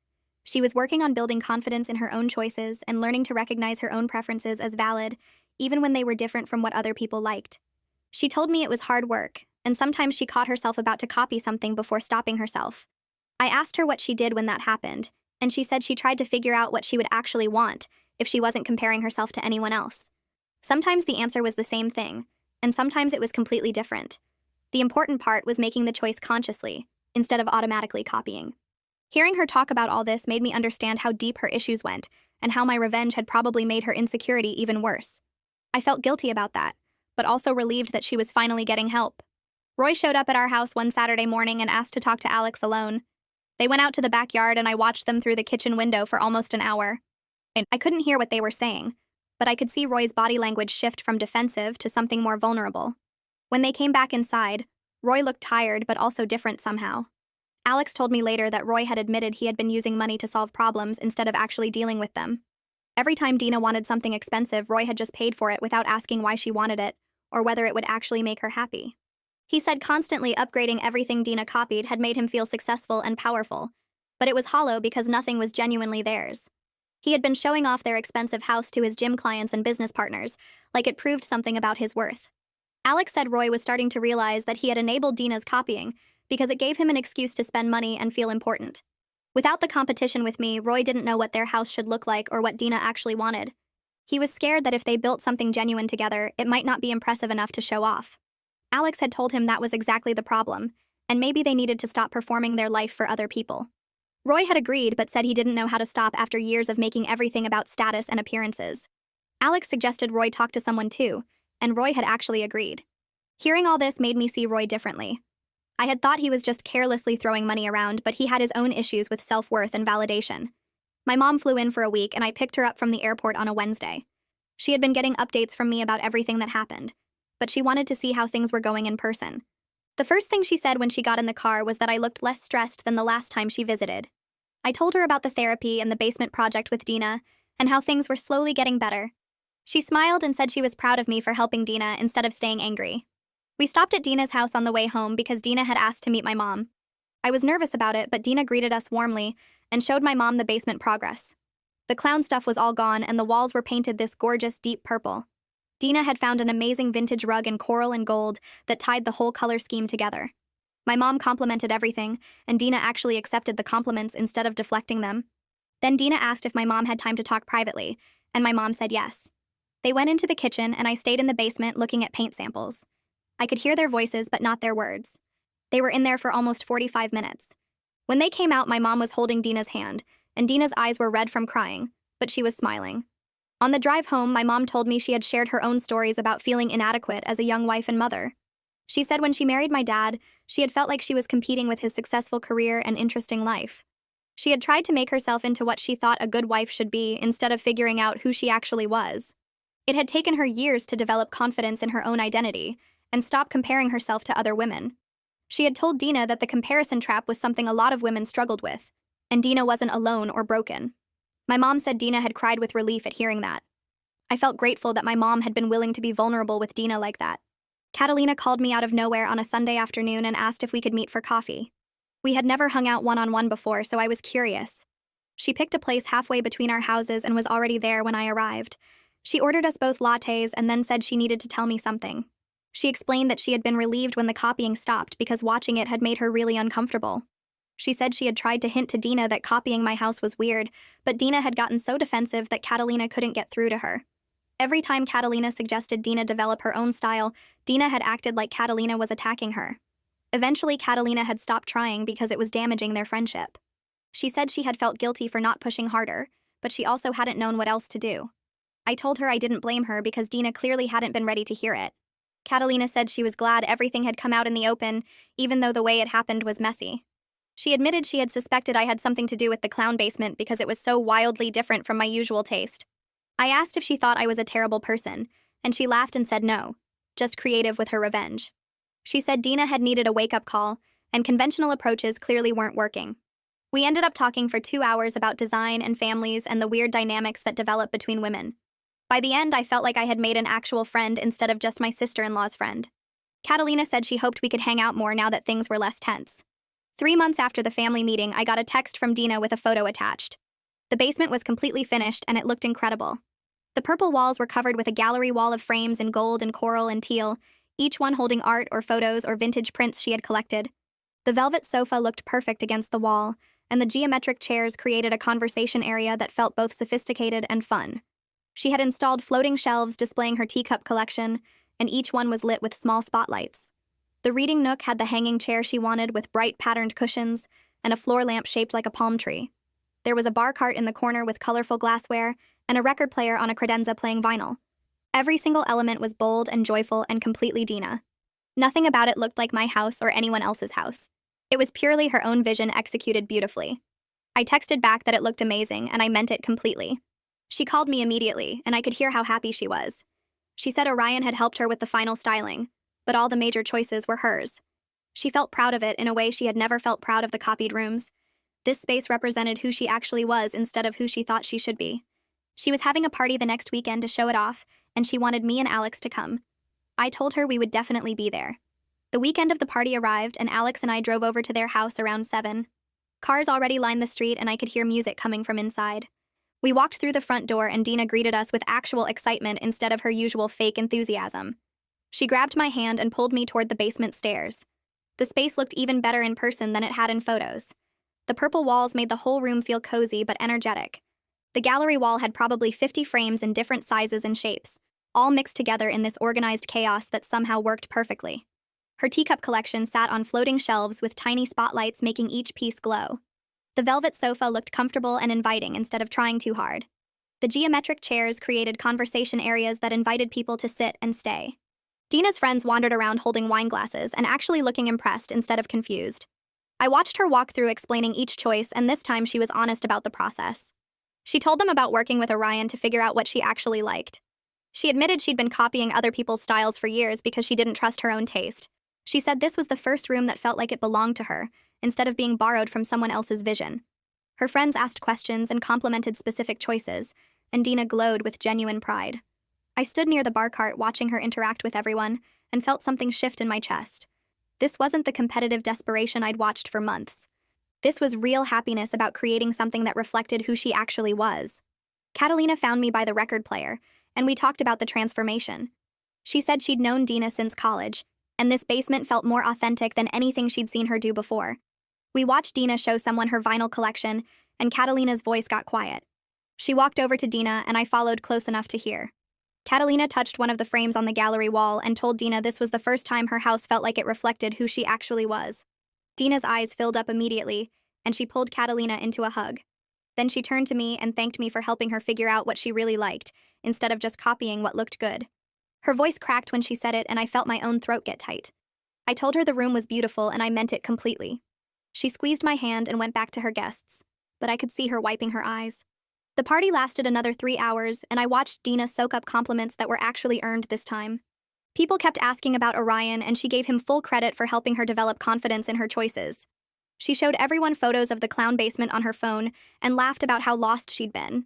She was working on building confidence in her own choices and learning to recognize her own preferences as valid, even when they were different from what other people liked. She told me it was hard work, and sometimes she caught herself about to copy something before stopping herself. I asked her what she did when that happened, and she said she tried to figure out what she would actually want if she wasn't comparing herself to anyone else. Sometimes the answer was the same thing, and sometimes it was completely different. The important part was making the choice consciously, instead of automatically copying. Hearing her talk about all this made me understand how deep her issues went, and how my revenge had probably made her insecurity even worse. I felt guilty about that, but also relieved that she was finally getting help. Roy showed up at our house one Saturday morning and asked to talk to Alex alone. They went out to the backyard and I watched them through the kitchen window for almost an hour. I couldn't hear what they were saying, but I could see Roy's body language shift from defensive to something more vulnerable. When they came back inside, Roy looked tired but also different somehow. Alex told me later that Roy had admitted he had been using money to solve problems instead of actually dealing with them. Every time Dina wanted something expensive, Roy had just paid for it without asking why she wanted it, or whether it would actually make her happy. He said constantly upgrading everything Dina copied had made him feel successful and powerful, but it was hollow because nothing was genuinely theirs. He had been showing off their expensive house to his gym clients and business partners, like it proved something about his worth. Alex said Roy was starting to realize that he had enabled Dina's copying because it gave him an excuse to spend money and feel important. Without the competition with me, Roy didn't know what their house should look like or what Dina actually wanted. He was scared that if they built something genuine together, it might not be impressive enough to show off. Alex had told him that was exactly the problem, and maybe they needed to stop performing their life for other people. Roy had agreed but said he didn't know how to stop after years of making everything about status and appearances. Alex suggested Roy talk to someone too, and Roy had actually agreed. Hearing all this made me see Roy differently. I had thought he was just carelessly throwing money around, but he had his own issues with self-worth and validation. My mom flew in for a week and I picked her up from the airport on a Wednesday. She had been getting updates from me about everything that happened, but she wanted to see how things were going in person. The first thing she said when she got in the car was that I looked less stressed than the last time she visited. I told her about the therapy and the basement project with Dina, and how things were slowly getting better. She smiled and said she was proud of me for helping Dina instead of staying angry. We stopped at Dina's house on the way home because Dina had asked to meet my mom. I was nervous about it, but Dina greeted us warmly and showed my mom the basement progress. The clown stuff was all gone and the walls were painted this gorgeous deep purple. Dina had found an amazing vintage rug in coral and gold that tied the whole color scheme together. My mom complimented everything, and Dina actually accepted the compliments instead of deflecting them. Then Dina asked if my mom had time to talk privately, and my mom said yes. They went into the kitchen, and I stayed in the basement looking at paint samples. I could hear their voices, but not their words. They were in there for almost 45 minutes. When they came out, my mom was holding Dina's hand, and Dina's eyes were red from crying, but she was smiling. On the drive home, my mom told me she had shared her own stories about feeling inadequate as a young wife and mother. She said when she married my dad, she had felt like she was competing with his successful career and interesting life. She had tried to make herself into what she thought a good wife should be instead of figuring out who she actually was. It had taken her years to develop confidence in her own identity and stop comparing herself to other women. She had told Dina that the comparison trap was something a lot of women struggled with, and Dina wasn't alone or broken. My mom said Dina had cried with relief at hearing that. I felt grateful that my mom had been willing to be vulnerable with Dina like that. Catalina called me out of nowhere on a Sunday afternoon and asked if we could meet for coffee. We had never hung out one-on-one before, so I was curious. She picked a place halfway between our houses and was already there when I arrived. She ordered us both lattes and then said she needed to tell me something. She explained that she had been relieved when the copying stopped because watching it had made her really uncomfortable. She said she had tried to hint to Dina that copying my house was weird, but Dina had gotten so defensive that Catalina couldn't get through to her. Every time Catalina suggested Dina develop her own style, Dina had acted like Catalina was attacking her. Eventually, Catalina had stopped trying because it was damaging their friendship. She said she had felt guilty for not pushing harder, but she also hadn't known what else to do. I told her I didn't blame her because Dina clearly hadn't been ready to hear it. Catalina said she was glad everything had come out in the open, even though the way it happened was messy. She admitted she had suspected I had something to do with the clown basement because it was so wildly different from my usual taste. I asked if she thought I was a terrible person, and she laughed and said no, just creative with her revenge. She said Dina had needed a wake-up call, and conventional approaches clearly weren't working. We ended up talking for 2 hours about design and families and the weird dynamics that develop between women. By the end, I felt like I had made an actual friend instead of just my sister-in-law's friend. Catalina said she hoped we could hang out more now that things were less tense. 3 months after the family meeting, I got a text from Dina with a photo attached. The basement was completely finished, and it looked incredible. The purple walls were covered with a gallery wall of frames in gold and coral and teal, each one holding art or photos or vintage prints she had collected. The velvet sofa looked perfect against the wall, and the geometric chairs created a conversation area that felt both sophisticated and fun. She had installed floating shelves displaying her teacup collection, and each one was lit with small spotlights. The reading nook had the hanging chair she wanted with bright patterned cushions and a floor lamp shaped like a palm tree. There was a bar cart in the corner with colorful glassware and a record player on a credenza playing vinyl. Every single element was bold and joyful and completely Dina. Nothing about it looked like my house or anyone else's house. It was purely her own vision executed beautifully. I texted back that it looked amazing, and I meant it completely. She called me immediately, and I could hear how happy she was. She said Orion had helped her with the final styling, but all the major choices were hers. She felt proud of it in a way she had never felt proud of the copied rooms. This space represented who she actually was instead of who she thought she should be. She was having a party the next weekend to show it off, and she wanted me and Alex to come. I told her we would definitely be there. The weekend of the party arrived, and Alex and I drove over to their house around 7. Cars already lined the street, and I could hear music coming from inside. We walked through the front door, and Dina greeted us with actual excitement instead of her usual fake enthusiasm. She grabbed my hand and pulled me toward the basement stairs. The space looked even better in person than it had in photos. The purple walls made the whole room feel cozy but energetic. The gallery wall had probably 50 frames in different sizes and shapes, all mixed together in this organized chaos that somehow worked perfectly. Her teacup collection sat on floating shelves with tiny spotlights making each piece glow. The velvet sofa looked comfortable and inviting instead of trying too hard. The geometric chairs created conversation areas that invited people to sit and stay. Dina's friends wandered around holding wine glasses and actually looking impressed instead of confused. I watched her walk through explaining each choice, and this time she was honest about the process. She told them about working with Orion to figure out what she actually liked. She admitted she'd been copying other people's styles for years because she didn't trust her own taste. She said this was the first room that felt like it belonged to her, instead of being borrowed from someone else's vision. Her friends asked questions and complimented specific choices, and Dina glowed with genuine pride. I stood near the bar cart watching her interact with everyone and felt something shift in my chest. This wasn't the competitive desperation I'd watched for months. This was real happiness about creating something that reflected who she actually was. Catalina found me by the record player, and we talked about the transformation. She said she'd known Dina since college, and this basement felt more authentic than anything she'd seen her do before. We watched Dina show someone her vinyl collection, and Catalina's voice got quiet. She walked over to Dina, and I followed close enough to hear. Catalina touched one of the frames on the gallery wall and told Dina this was the first time her house felt like it reflected who she actually was. Dina's eyes filled up immediately, and she pulled Catalina into a hug. Then she turned to me and thanked me for helping her figure out what she really liked, instead of just copying what looked good. Her voice cracked when she said it, and I felt my own throat get tight. I told her the room was beautiful, and I meant it completely. She squeezed my hand and went back to her guests, but I could see her wiping her eyes. The party lasted another 3 hours, and I watched Dina soak up compliments that were actually earned this time. People kept asking about Orion, and she gave him full credit for helping her develop confidence in her choices. She showed everyone photos of the clown basement on her phone and laughed about how lost she'd been.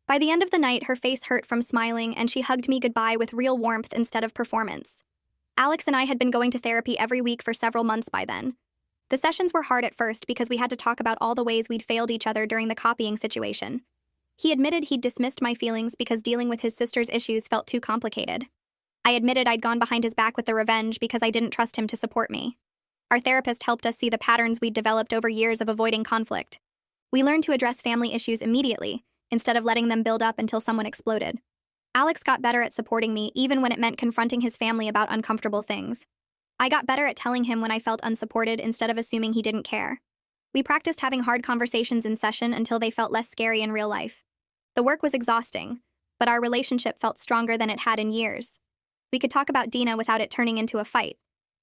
By the end of the night, her face hurt from smiling, and she hugged me goodbye with real warmth instead of performance. Alex and I had been going to therapy every week for several months by then. The sessions were hard at first because we had to talk about all the ways we'd failed each other during the copying situation. He admitted he'd dismissed my feelings because dealing with his sister's issues felt too complicated. I admitted I'd gone behind his back with the revenge because I didn't trust him to support me. Our therapist helped us see the patterns we'd developed over years of avoiding conflict. We learned to address family issues immediately, instead of letting them build up until someone exploded. Alex got better at supporting me even when it meant confronting his family about uncomfortable things. I got better at telling him when I felt unsupported instead of assuming he didn't care. We practiced having hard conversations in session until they felt less scary in real life. The work was exhausting, but our relationship felt stronger than it had in years. We could talk about Dina without it turning into a fight.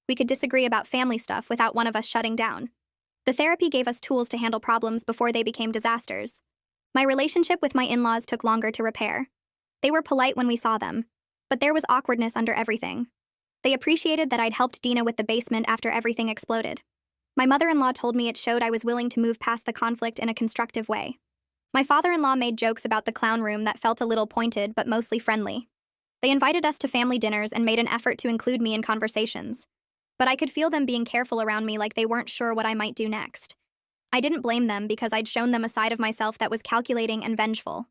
We could disagree about family stuff without one of us shutting down. The therapy gave us tools to handle problems before they became disasters. My relationship with my in-laws took longer to repair. They were polite when we saw them, but there was awkwardness under everything. They appreciated that I'd helped Dina with the basement after everything exploded. My mother-in-law told me it showed I was willing to move past the conflict in a constructive way. My father-in-law made jokes about the clown room that felt a little pointed but mostly friendly. They invited us to family dinners and made an effort to include me in conversations. But I could feel them being careful around me, like they weren't sure what I might do next. I didn't blame them because I'd shown them a side of myself that was calculating and vengeful.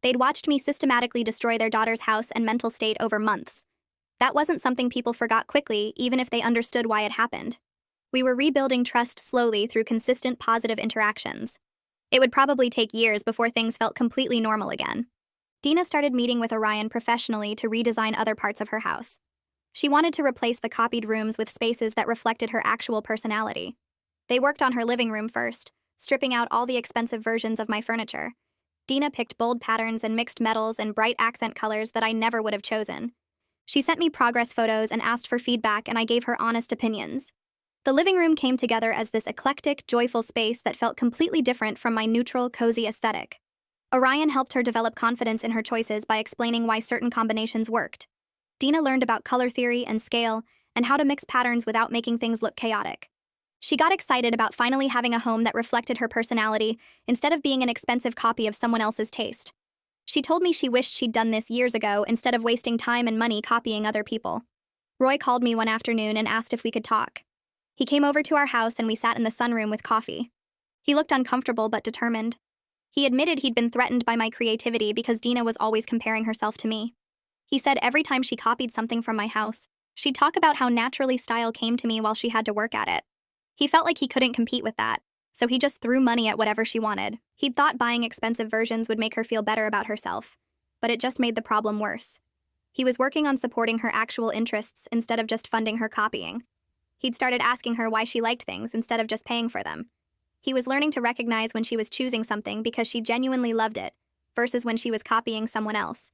They'd watched me systematically destroy their daughter's house and mental state over months. That wasn't something people forgot quickly, even if they understood why it happened. We were rebuilding trust slowly through consistent positive interactions. It would probably take years before things felt completely normal again. Dina started meeting with Orion professionally to redesign other parts of her house. She wanted to replace the copied rooms with spaces that reflected her actual personality. They worked on her living room first, stripping out all the expensive versions of my furniture. Dina picked bold patterns and mixed metals and bright accent colors that I never would have chosen. She sent me progress photos and asked for feedback, and I gave her honest opinions. The living room came together as this eclectic, joyful space that felt completely different from my neutral, cozy aesthetic. Orion helped her develop confidence in her choices by explaining why certain combinations worked. Dina learned about color theory and scale and how to mix patterns without making things look chaotic. She got excited about finally having a home that reflected her personality instead of being an expensive copy of someone else's taste. She told me she wished she'd done this years ago instead of wasting time and money copying other people. Roy called me one afternoon and asked if we could talk. He came over to our house and we sat in the sunroom with coffee. He looked uncomfortable but determined. He admitted he'd been threatened by my creativity because Dina was always comparing herself to me. He said every time she copied something from my house, she'd talk about how naturally style came to me while she had to work at it. He felt like he couldn't compete with that, so he just threw money at whatever she wanted. He'd thought buying expensive versions would make her feel better about herself, but it just made the problem worse. He was working on supporting her actual interests instead of just funding her copying. He'd started asking her why she liked things instead of just paying for them. He was learning to recognize when she was choosing something because she genuinely loved it, versus when she was copying someone else.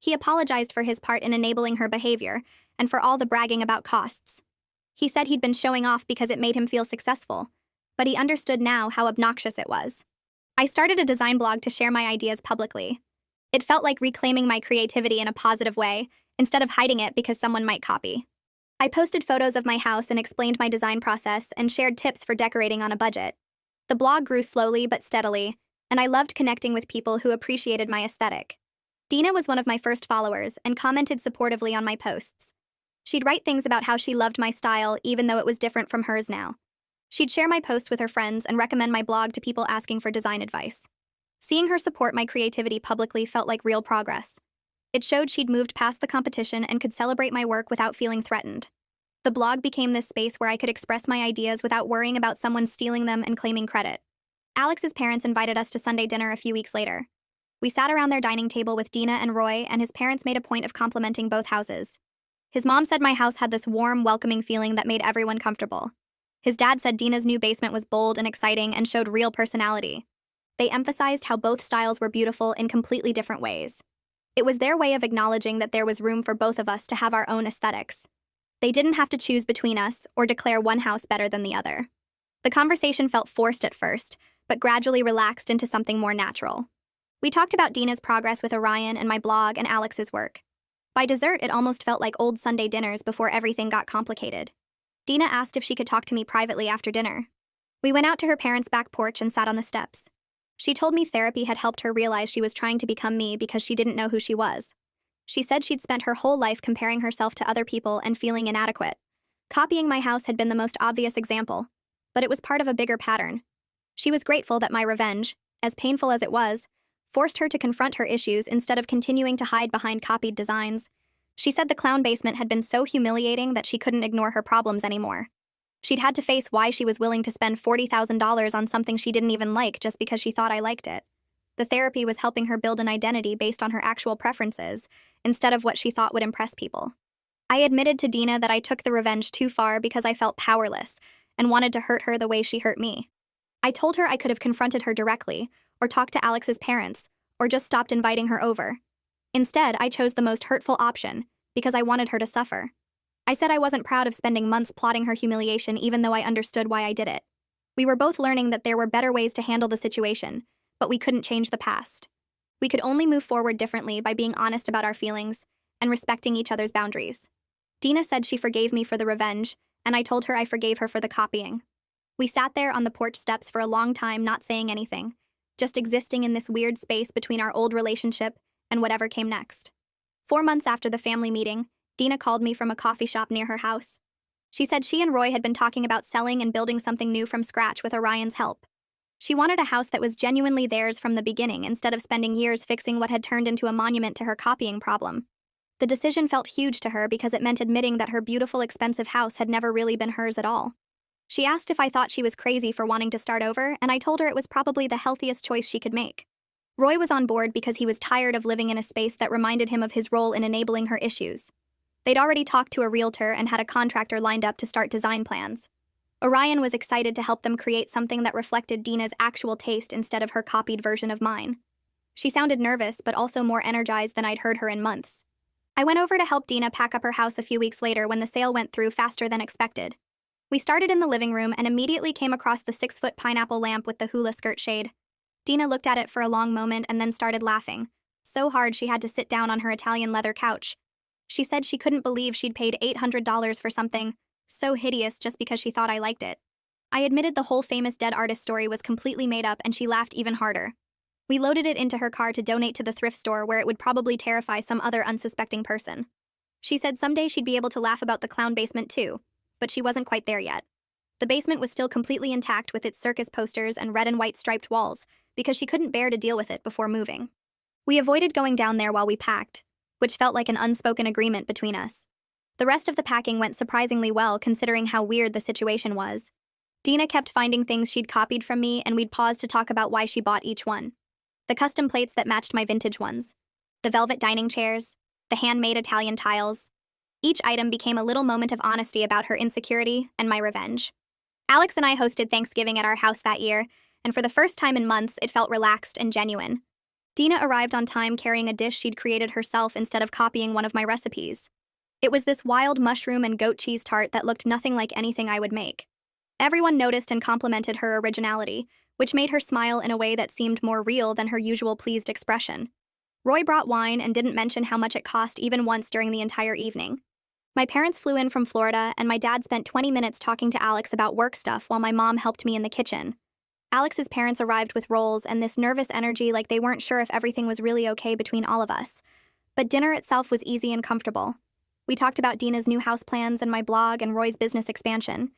He apologized for his part in enabling her behavior and for all the bragging about costs. He said he'd been showing off because it made him feel successful, but he understood now how obnoxious it was. I started a design blog to share my ideas publicly. It felt like reclaiming my creativity in a positive way, instead of hiding it because someone might copy. I posted photos of my house and explained my design process and shared tips for decorating on a budget. The blog grew slowly but steadily, and I loved connecting with people who appreciated my aesthetic. Dina was one of my first followers and commented supportively on my posts. She'd write things about how she loved my style even though it was different from hers now. She'd share my posts with her friends and recommend my blog to people asking for design advice. Seeing her support my creativity publicly felt like real progress. It showed she'd moved past the competition and could celebrate my work without feeling threatened. The blog became this space where I could express my ideas without worrying about someone stealing them and claiming credit. Alex's parents invited us to Sunday dinner a few weeks later. We sat around their dining table with Dina and Roy, and his parents made a point of complimenting both houses. His mom said my house had this warm, welcoming feeling that made everyone comfortable. His dad said Dina's new basement was bold and exciting and showed real personality. They emphasized how both styles were beautiful in completely different ways. It was their way of acknowledging that there was room for both of us to have our own aesthetics. They didn't have to choose between us or declare one house better than the other. The conversation felt forced at first, but gradually relaxed into something more natural. We talked about Dina's progress with Orion and my blog and Alex's work. By dessert, it almost felt like old Sunday dinners before everything got complicated. Dina asked if she could talk to me privately after dinner. We went out to her parents' back porch and sat on the steps. She told me therapy had helped her realize she was trying to become me because she didn't know who she was. She said she'd spent her whole life comparing herself to other people and feeling inadequate. Copying my house had been the most obvious example, but it was part of a bigger pattern. She was grateful that my revenge, as painful as it was, forced her to confront her issues instead of continuing to hide behind copied designs. She said the clown basement had been so humiliating that she couldn't ignore her problems anymore. She'd had to face why she was willing to spend $40,000 on something she didn't even like just because she thought I liked it. The therapy was helping her build an identity based on her actual preferences, instead of what she thought would impress people. I admitted to Dina that I took the revenge too far because I felt powerless and wanted to hurt her the way she hurt me. I told her I could have confronted her directly, or talked to Alex's parents, or just stopped inviting her over. Instead, I chose the most hurtful option, because I wanted her to suffer. I said I wasn't proud of spending months plotting her humiliation even though I understood why I did it. We were both learning that there were better ways to handle the situation, but we couldn't change the past. We could only move forward differently by being honest about our feelings and respecting each other's boundaries. Dina said she forgave me for the revenge, and I told her I forgave her for the copying. We sat there on the porch steps for a long time, not saying anything, just existing in this weird space between our old relationship and whatever came next. 4 months after the family meeting, Dina called me from a coffee shop near her house. She said she and Roy had been talking about selling and building something new from scratch with Orion's help. She wanted a house that was genuinely theirs from the beginning instead of spending years fixing what had turned into a monument to her copying problem. The decision felt huge to her because it meant admitting that her beautiful, expensive house had never really been hers at all. She asked if I thought she was crazy for wanting to start over, and I told her it was probably the healthiest choice she could make. Roy was on board because he was tired of living in a space that reminded him of his role in enabling her issues. They'd already talked to a realtor and had a contractor lined up to start design plans. Orion was excited to help them create something that reflected Dina's actual taste instead of her copied version of mine. She sounded nervous, but also more energized than I'd heard her in months. I went over to help Dina pack up her house a few weeks later when the sale went through faster than expected. We started in the living room and immediately came across the 6-foot pineapple lamp with the hula skirt shade. Dina looked at it for a long moment and then started laughing, so hard she had to sit down on her Italian leather couch. She said she couldn't believe she'd paid $800 for something so hideous just because she thought I liked it. I admitted the whole famous dead artist story was completely made up, and she laughed even harder. We loaded it into her car to donate to the thrift store where it would probably terrify some other unsuspecting person. She said someday she'd be able to laugh about the clown basement too, but she wasn't quite there yet. The basement was still completely intact with its circus posters and red and white striped walls because she couldn't bear to deal with it before moving. We avoided going down there while we packed, which felt like an unspoken agreement between us. The rest of the packing went surprisingly well considering how weird the situation was. Dina kept finding things she'd copied from me, and we'd pause to talk about why she bought each one. The custom plates that matched my vintage ones, the velvet dining chairs, the handmade Italian tiles. Each item became a little moment of honesty about her insecurity and my revenge. Alex and I hosted Thanksgiving at our house that year, and for the first time in months, it felt relaxed and genuine. Dina arrived on time carrying a dish she'd created herself instead of copying one of my recipes. It was this wild mushroom and goat cheese tart that looked nothing like anything I would make. Everyone noticed and complimented her originality, which made her smile in a way that seemed more real than her usual pleased expression. Roy brought wine and didn't mention how much it cost even once during the entire evening. My parents flew in from Florida, and my dad spent 20 minutes talking to Alex about work stuff while my mom helped me in the kitchen. Alex's parents arrived with rolls and this nervous energy like they weren't sure if everything was really okay between all of us. But dinner itself was easy and comfortable. We talked about Dina's new house plans and my blog and Roy's business expansion.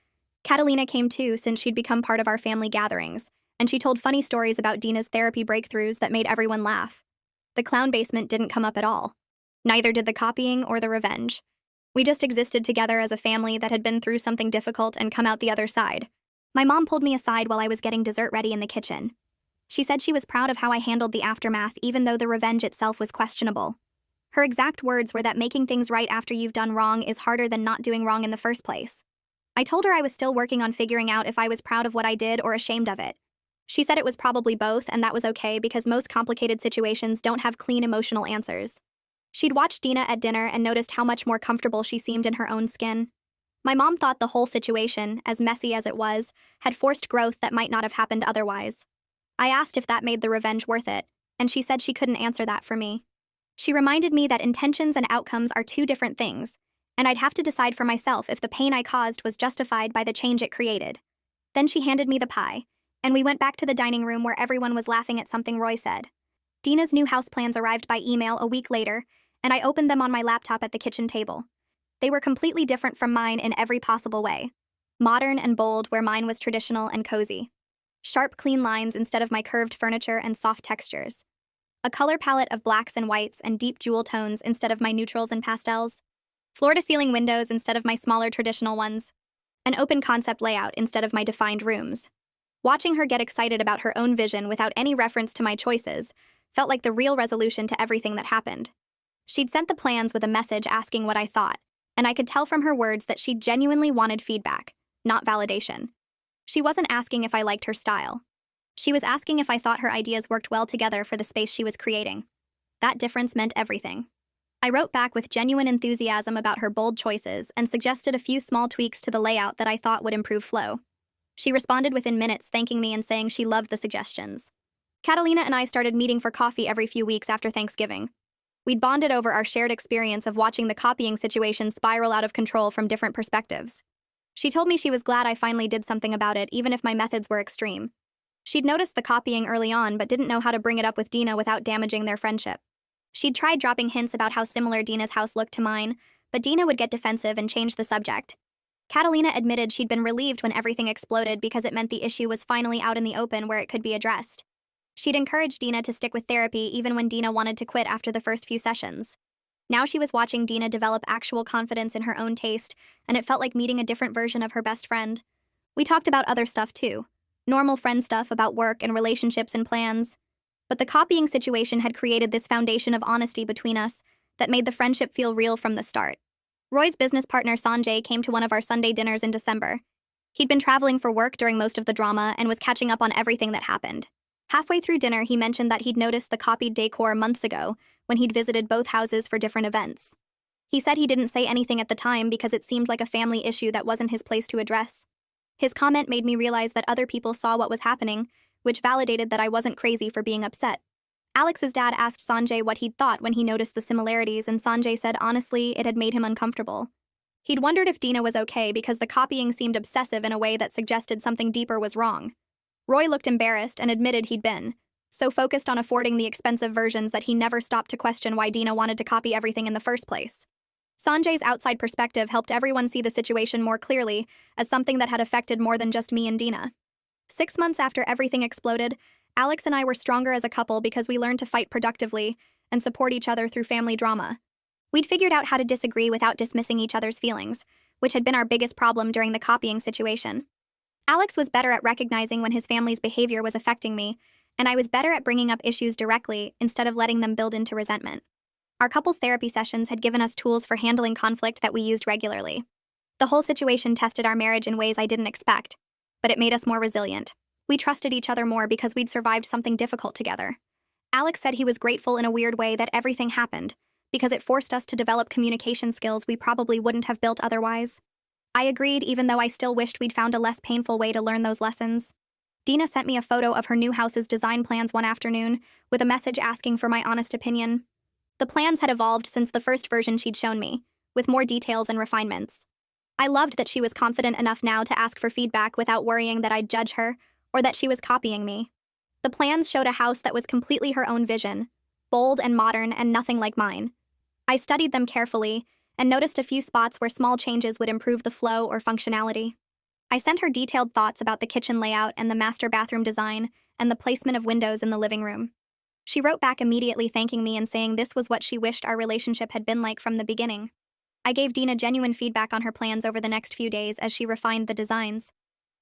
Catalina came too, since she'd become part of our family gatherings, and she told funny stories about Dina's therapy breakthroughs that made everyone laugh. The clown basement didn't come up at all. Neither did the copying or the revenge. We just existed together as a family that had been through something difficult and come out the other side. My mom pulled me aside while I was getting dessert ready in the kitchen. She said she was proud of how I handled the aftermath, even though the revenge itself was questionable. Her exact words were that making things right after you've done wrong is harder than not doing wrong in the first place. I told her I was still working on figuring out if I was proud of what I did or ashamed of it. She said it was probably both, and that was okay because most complicated situations don't have clean emotional answers. She'd watched Dina at dinner and noticed how much more comfortable she seemed in her own skin. My mom thought the whole situation, as messy as it was, had forced growth that might not have happened otherwise. I asked if that made the revenge worth it, and she said she couldn't answer that for me. She reminded me that intentions and outcomes are two different things, and I'd have to decide for myself if the pain I caused was justified by the change it created. Then she handed me the pie, and we went back to the dining room where everyone was laughing at something Roy said. Dina's new house plans arrived by email a week later, and I opened them on my laptop at the kitchen table. They were completely different from mine in every possible way. Modern and bold where mine was traditional and cozy. Sharp, clean lines instead of my curved furniture and soft textures. A color palette of blacks and whites and deep jewel tones instead of my neutrals and pastels. Floor-to-ceiling windows instead of my smaller traditional ones. An open concept layout instead of my defined rooms. Watching her get excited about her own vision without any reference to my choices felt like the real resolution to everything that happened. She'd sent the plans with a message asking what I thought, and I could tell from her words that she genuinely wanted feedback, not validation. She wasn't asking if I liked her style. She was asking if I thought her ideas worked well together for the space she was creating. That difference meant everything. I wrote back with genuine enthusiasm about her bold choices and suggested a few small tweaks to the layout that I thought would improve flow. She responded within minutes, thanking me and saying she loved the suggestions. Catalina and I started meeting for coffee every few weeks after Thanksgiving. We'd bonded over our shared experience of watching the copying situation spiral out of control from different perspectives. She told me she was glad I finally did something about it, even if my methods were extreme. She'd noticed the copying early on, but didn't know how to bring it up with Dina without damaging their friendship. She'd tried dropping hints about how similar Dina's house looked to mine, but Dina would get defensive and change the subject. Catalina admitted she'd been relieved when everything exploded because it meant the issue was finally out in the open where it could be addressed. She'd encouraged Dina to stick with therapy even when Dina wanted to quit after the first few sessions. Now she was watching Dina develop actual confidence in her own taste, and it felt like meeting a different version of her best friend. We talked about other stuff too. Normal friend stuff about work and relationships and plans. But the copying situation had created this foundation of honesty between us that made the friendship feel real from the start. Roy's business partner Sanjay came to one of our Sunday dinners in December. He'd been traveling for work during most of the drama and was catching up on everything that happened. Halfway through dinner, he mentioned that he'd noticed the copied decor months ago when he'd visited both houses for different events. He said he didn't say anything at the time because it seemed like a family issue that wasn't his place to address. His comment made me realize that other people saw what was happening, which validated that I wasn't crazy for being upset. Alex's dad asked Sanjay what he'd thought when he noticed the similarities, and Sanjay said honestly it had made him uncomfortable. He'd wondered if Dina was okay because the copying seemed obsessive in a way that suggested something deeper was wrong. Roy looked embarrassed and admitted he'd been so focused on affording the expensive versions that he never stopped to question why Dina wanted to copy everything in the first place. Sanjay's outside perspective helped everyone see the situation more clearly as something that had affected more than just me and Dina. 6 months after everything exploded, Alex and I were stronger as a couple because we learned to fight productively and support each other through family drama. We'd figured out how to disagree without dismissing each other's feelings, which had been our biggest problem during the copying situation. Alex was better at recognizing when his family's behavior was affecting me, and I was better at bringing up issues directly instead of letting them build into resentment. Our couples therapy sessions had given us tools for handling conflict that we used regularly. The whole situation tested our marriage in ways I didn't expect, but it made us more resilient. We trusted each other more because we'd survived something difficult together. Alex said he was grateful in a weird way that everything happened, because it forced us to develop communication skills we probably wouldn't have built otherwise. I agreed, even though I still wished we'd found a less painful way to learn those lessons. Dina sent me a photo of her new house's design plans one afternoon, with a message asking for my honest opinion. The plans had evolved since the first version she'd shown me, with more details and refinements. I loved that she was confident enough now to ask for feedback without worrying that I'd judge her, or that she was copying me. The plans showed a house that was completely her own vision, bold and modern and nothing like mine. I studied them carefully and noticed a few spots where small changes would improve the flow or functionality. I sent her detailed thoughts about the kitchen layout and the master bathroom design and the placement of windows in the living room. She wrote back immediately thanking me and saying this was what she wished our relationship had been like from the beginning. I gave Dina genuine feedback on her plans over the next few days as she refined the designs.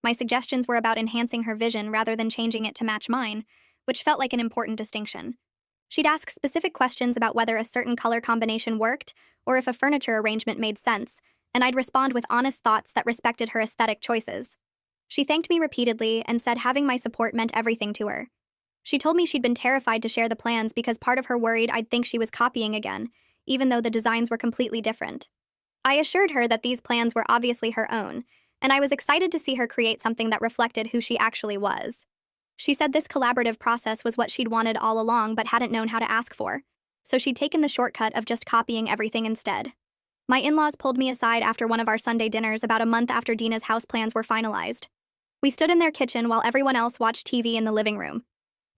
My suggestions were about enhancing her vision rather than changing it to match mine, which felt like an important distinction. She'd ask specific questions about whether a certain color combination worked or if a furniture arrangement made sense, and I'd respond with honest thoughts that respected her aesthetic choices. She thanked me repeatedly and said having my support meant everything to her. She told me she'd been terrified to share the plans because part of her worried I'd think she was copying again, even though the designs were completely different. I assured her that these plans were obviously her own, and I was excited to see her create something that reflected who she actually was. She said this collaborative process was what she'd wanted all along but hadn't known how to ask for, so she'd taken the shortcut of just copying everything instead. My in-laws pulled me aside after one of our Sunday dinners about a month after Dina's house plans were finalized. We stood in their kitchen while everyone else watched TV in the living room.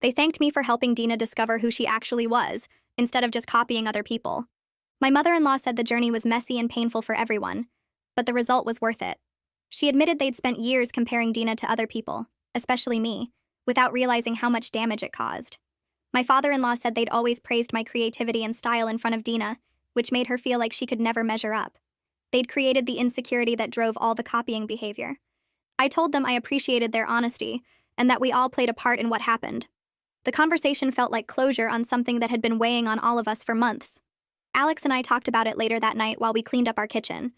They thanked me for helping Dina discover who she actually was, instead of just copying other people. My mother-in-law said the journey was messy and painful for everyone, but the result was worth it. She admitted they'd spent years comparing Dina to other people, especially me, without realizing how much damage it caused. My father-in-law said they'd always praised my creativity and style in front of Dina, which made her feel like she could never measure up. They'd created the insecurity that drove all the copying behavior. I told them I appreciated their honesty, and that we all played a part in what happened. The conversation felt like closure on something that had been weighing on all of us for months. Alex and I talked about it later that night while we cleaned up our kitchen.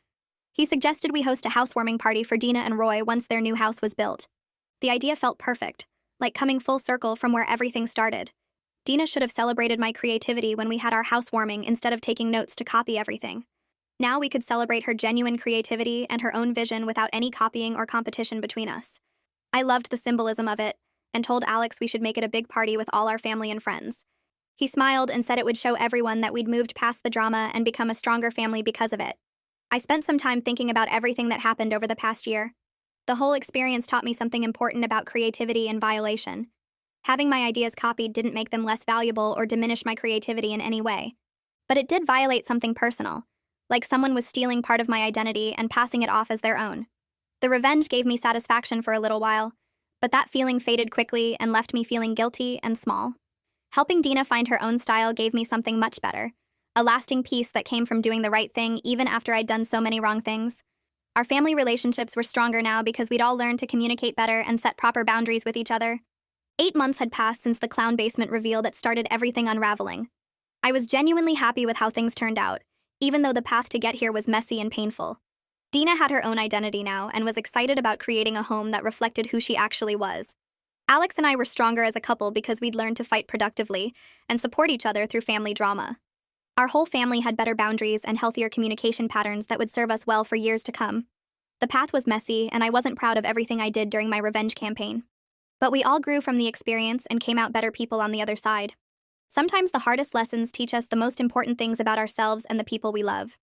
He suggested we host a housewarming party for Dina and Roy once their new house was built. The idea felt perfect, like coming full circle from where everything started. Dina should have celebrated my creativity when we had our housewarming instead of taking notes to copy everything. Now we could celebrate her genuine creativity and her own vision without any copying or competition between us. I loved the symbolism of it, and told Alex we should make it a big party with all our family and friends. He smiled and said it would show everyone that we'd moved past the drama and become a stronger family because of it. I spent some time thinking about everything that happened over the past year. The whole experience taught me something important about creativity and violation. Having my ideas copied didn't make them less valuable or diminish my creativity in any way. But it did violate something personal, like someone was stealing part of my identity and passing it off as their own. The revenge gave me satisfaction for a little while, but that feeling faded quickly and left me feeling guilty and small. Helping Dina find her own style gave me something much better, a lasting peace that came from doing the right thing even after I'd done so many wrong things. Our family relationships were stronger now because we'd all learned to communicate better and set proper boundaries with each other. 8 months had passed since the clown basement reveal that started everything unraveling. I was genuinely happy with how things turned out, even though the path to get here was messy and painful. Dina had her own identity now and was excited about creating a home that reflected who she actually was. Alex and I were stronger as a couple because we'd learned to fight productively and support each other through family drama. Our whole family had better boundaries and healthier communication patterns that would serve us well for years to come. The path was messy, and I wasn't proud of everything I did during my revenge campaign. But we all grew from the experience and came out better people on the other side. Sometimes the hardest lessons teach us the most important things about ourselves and the people we love.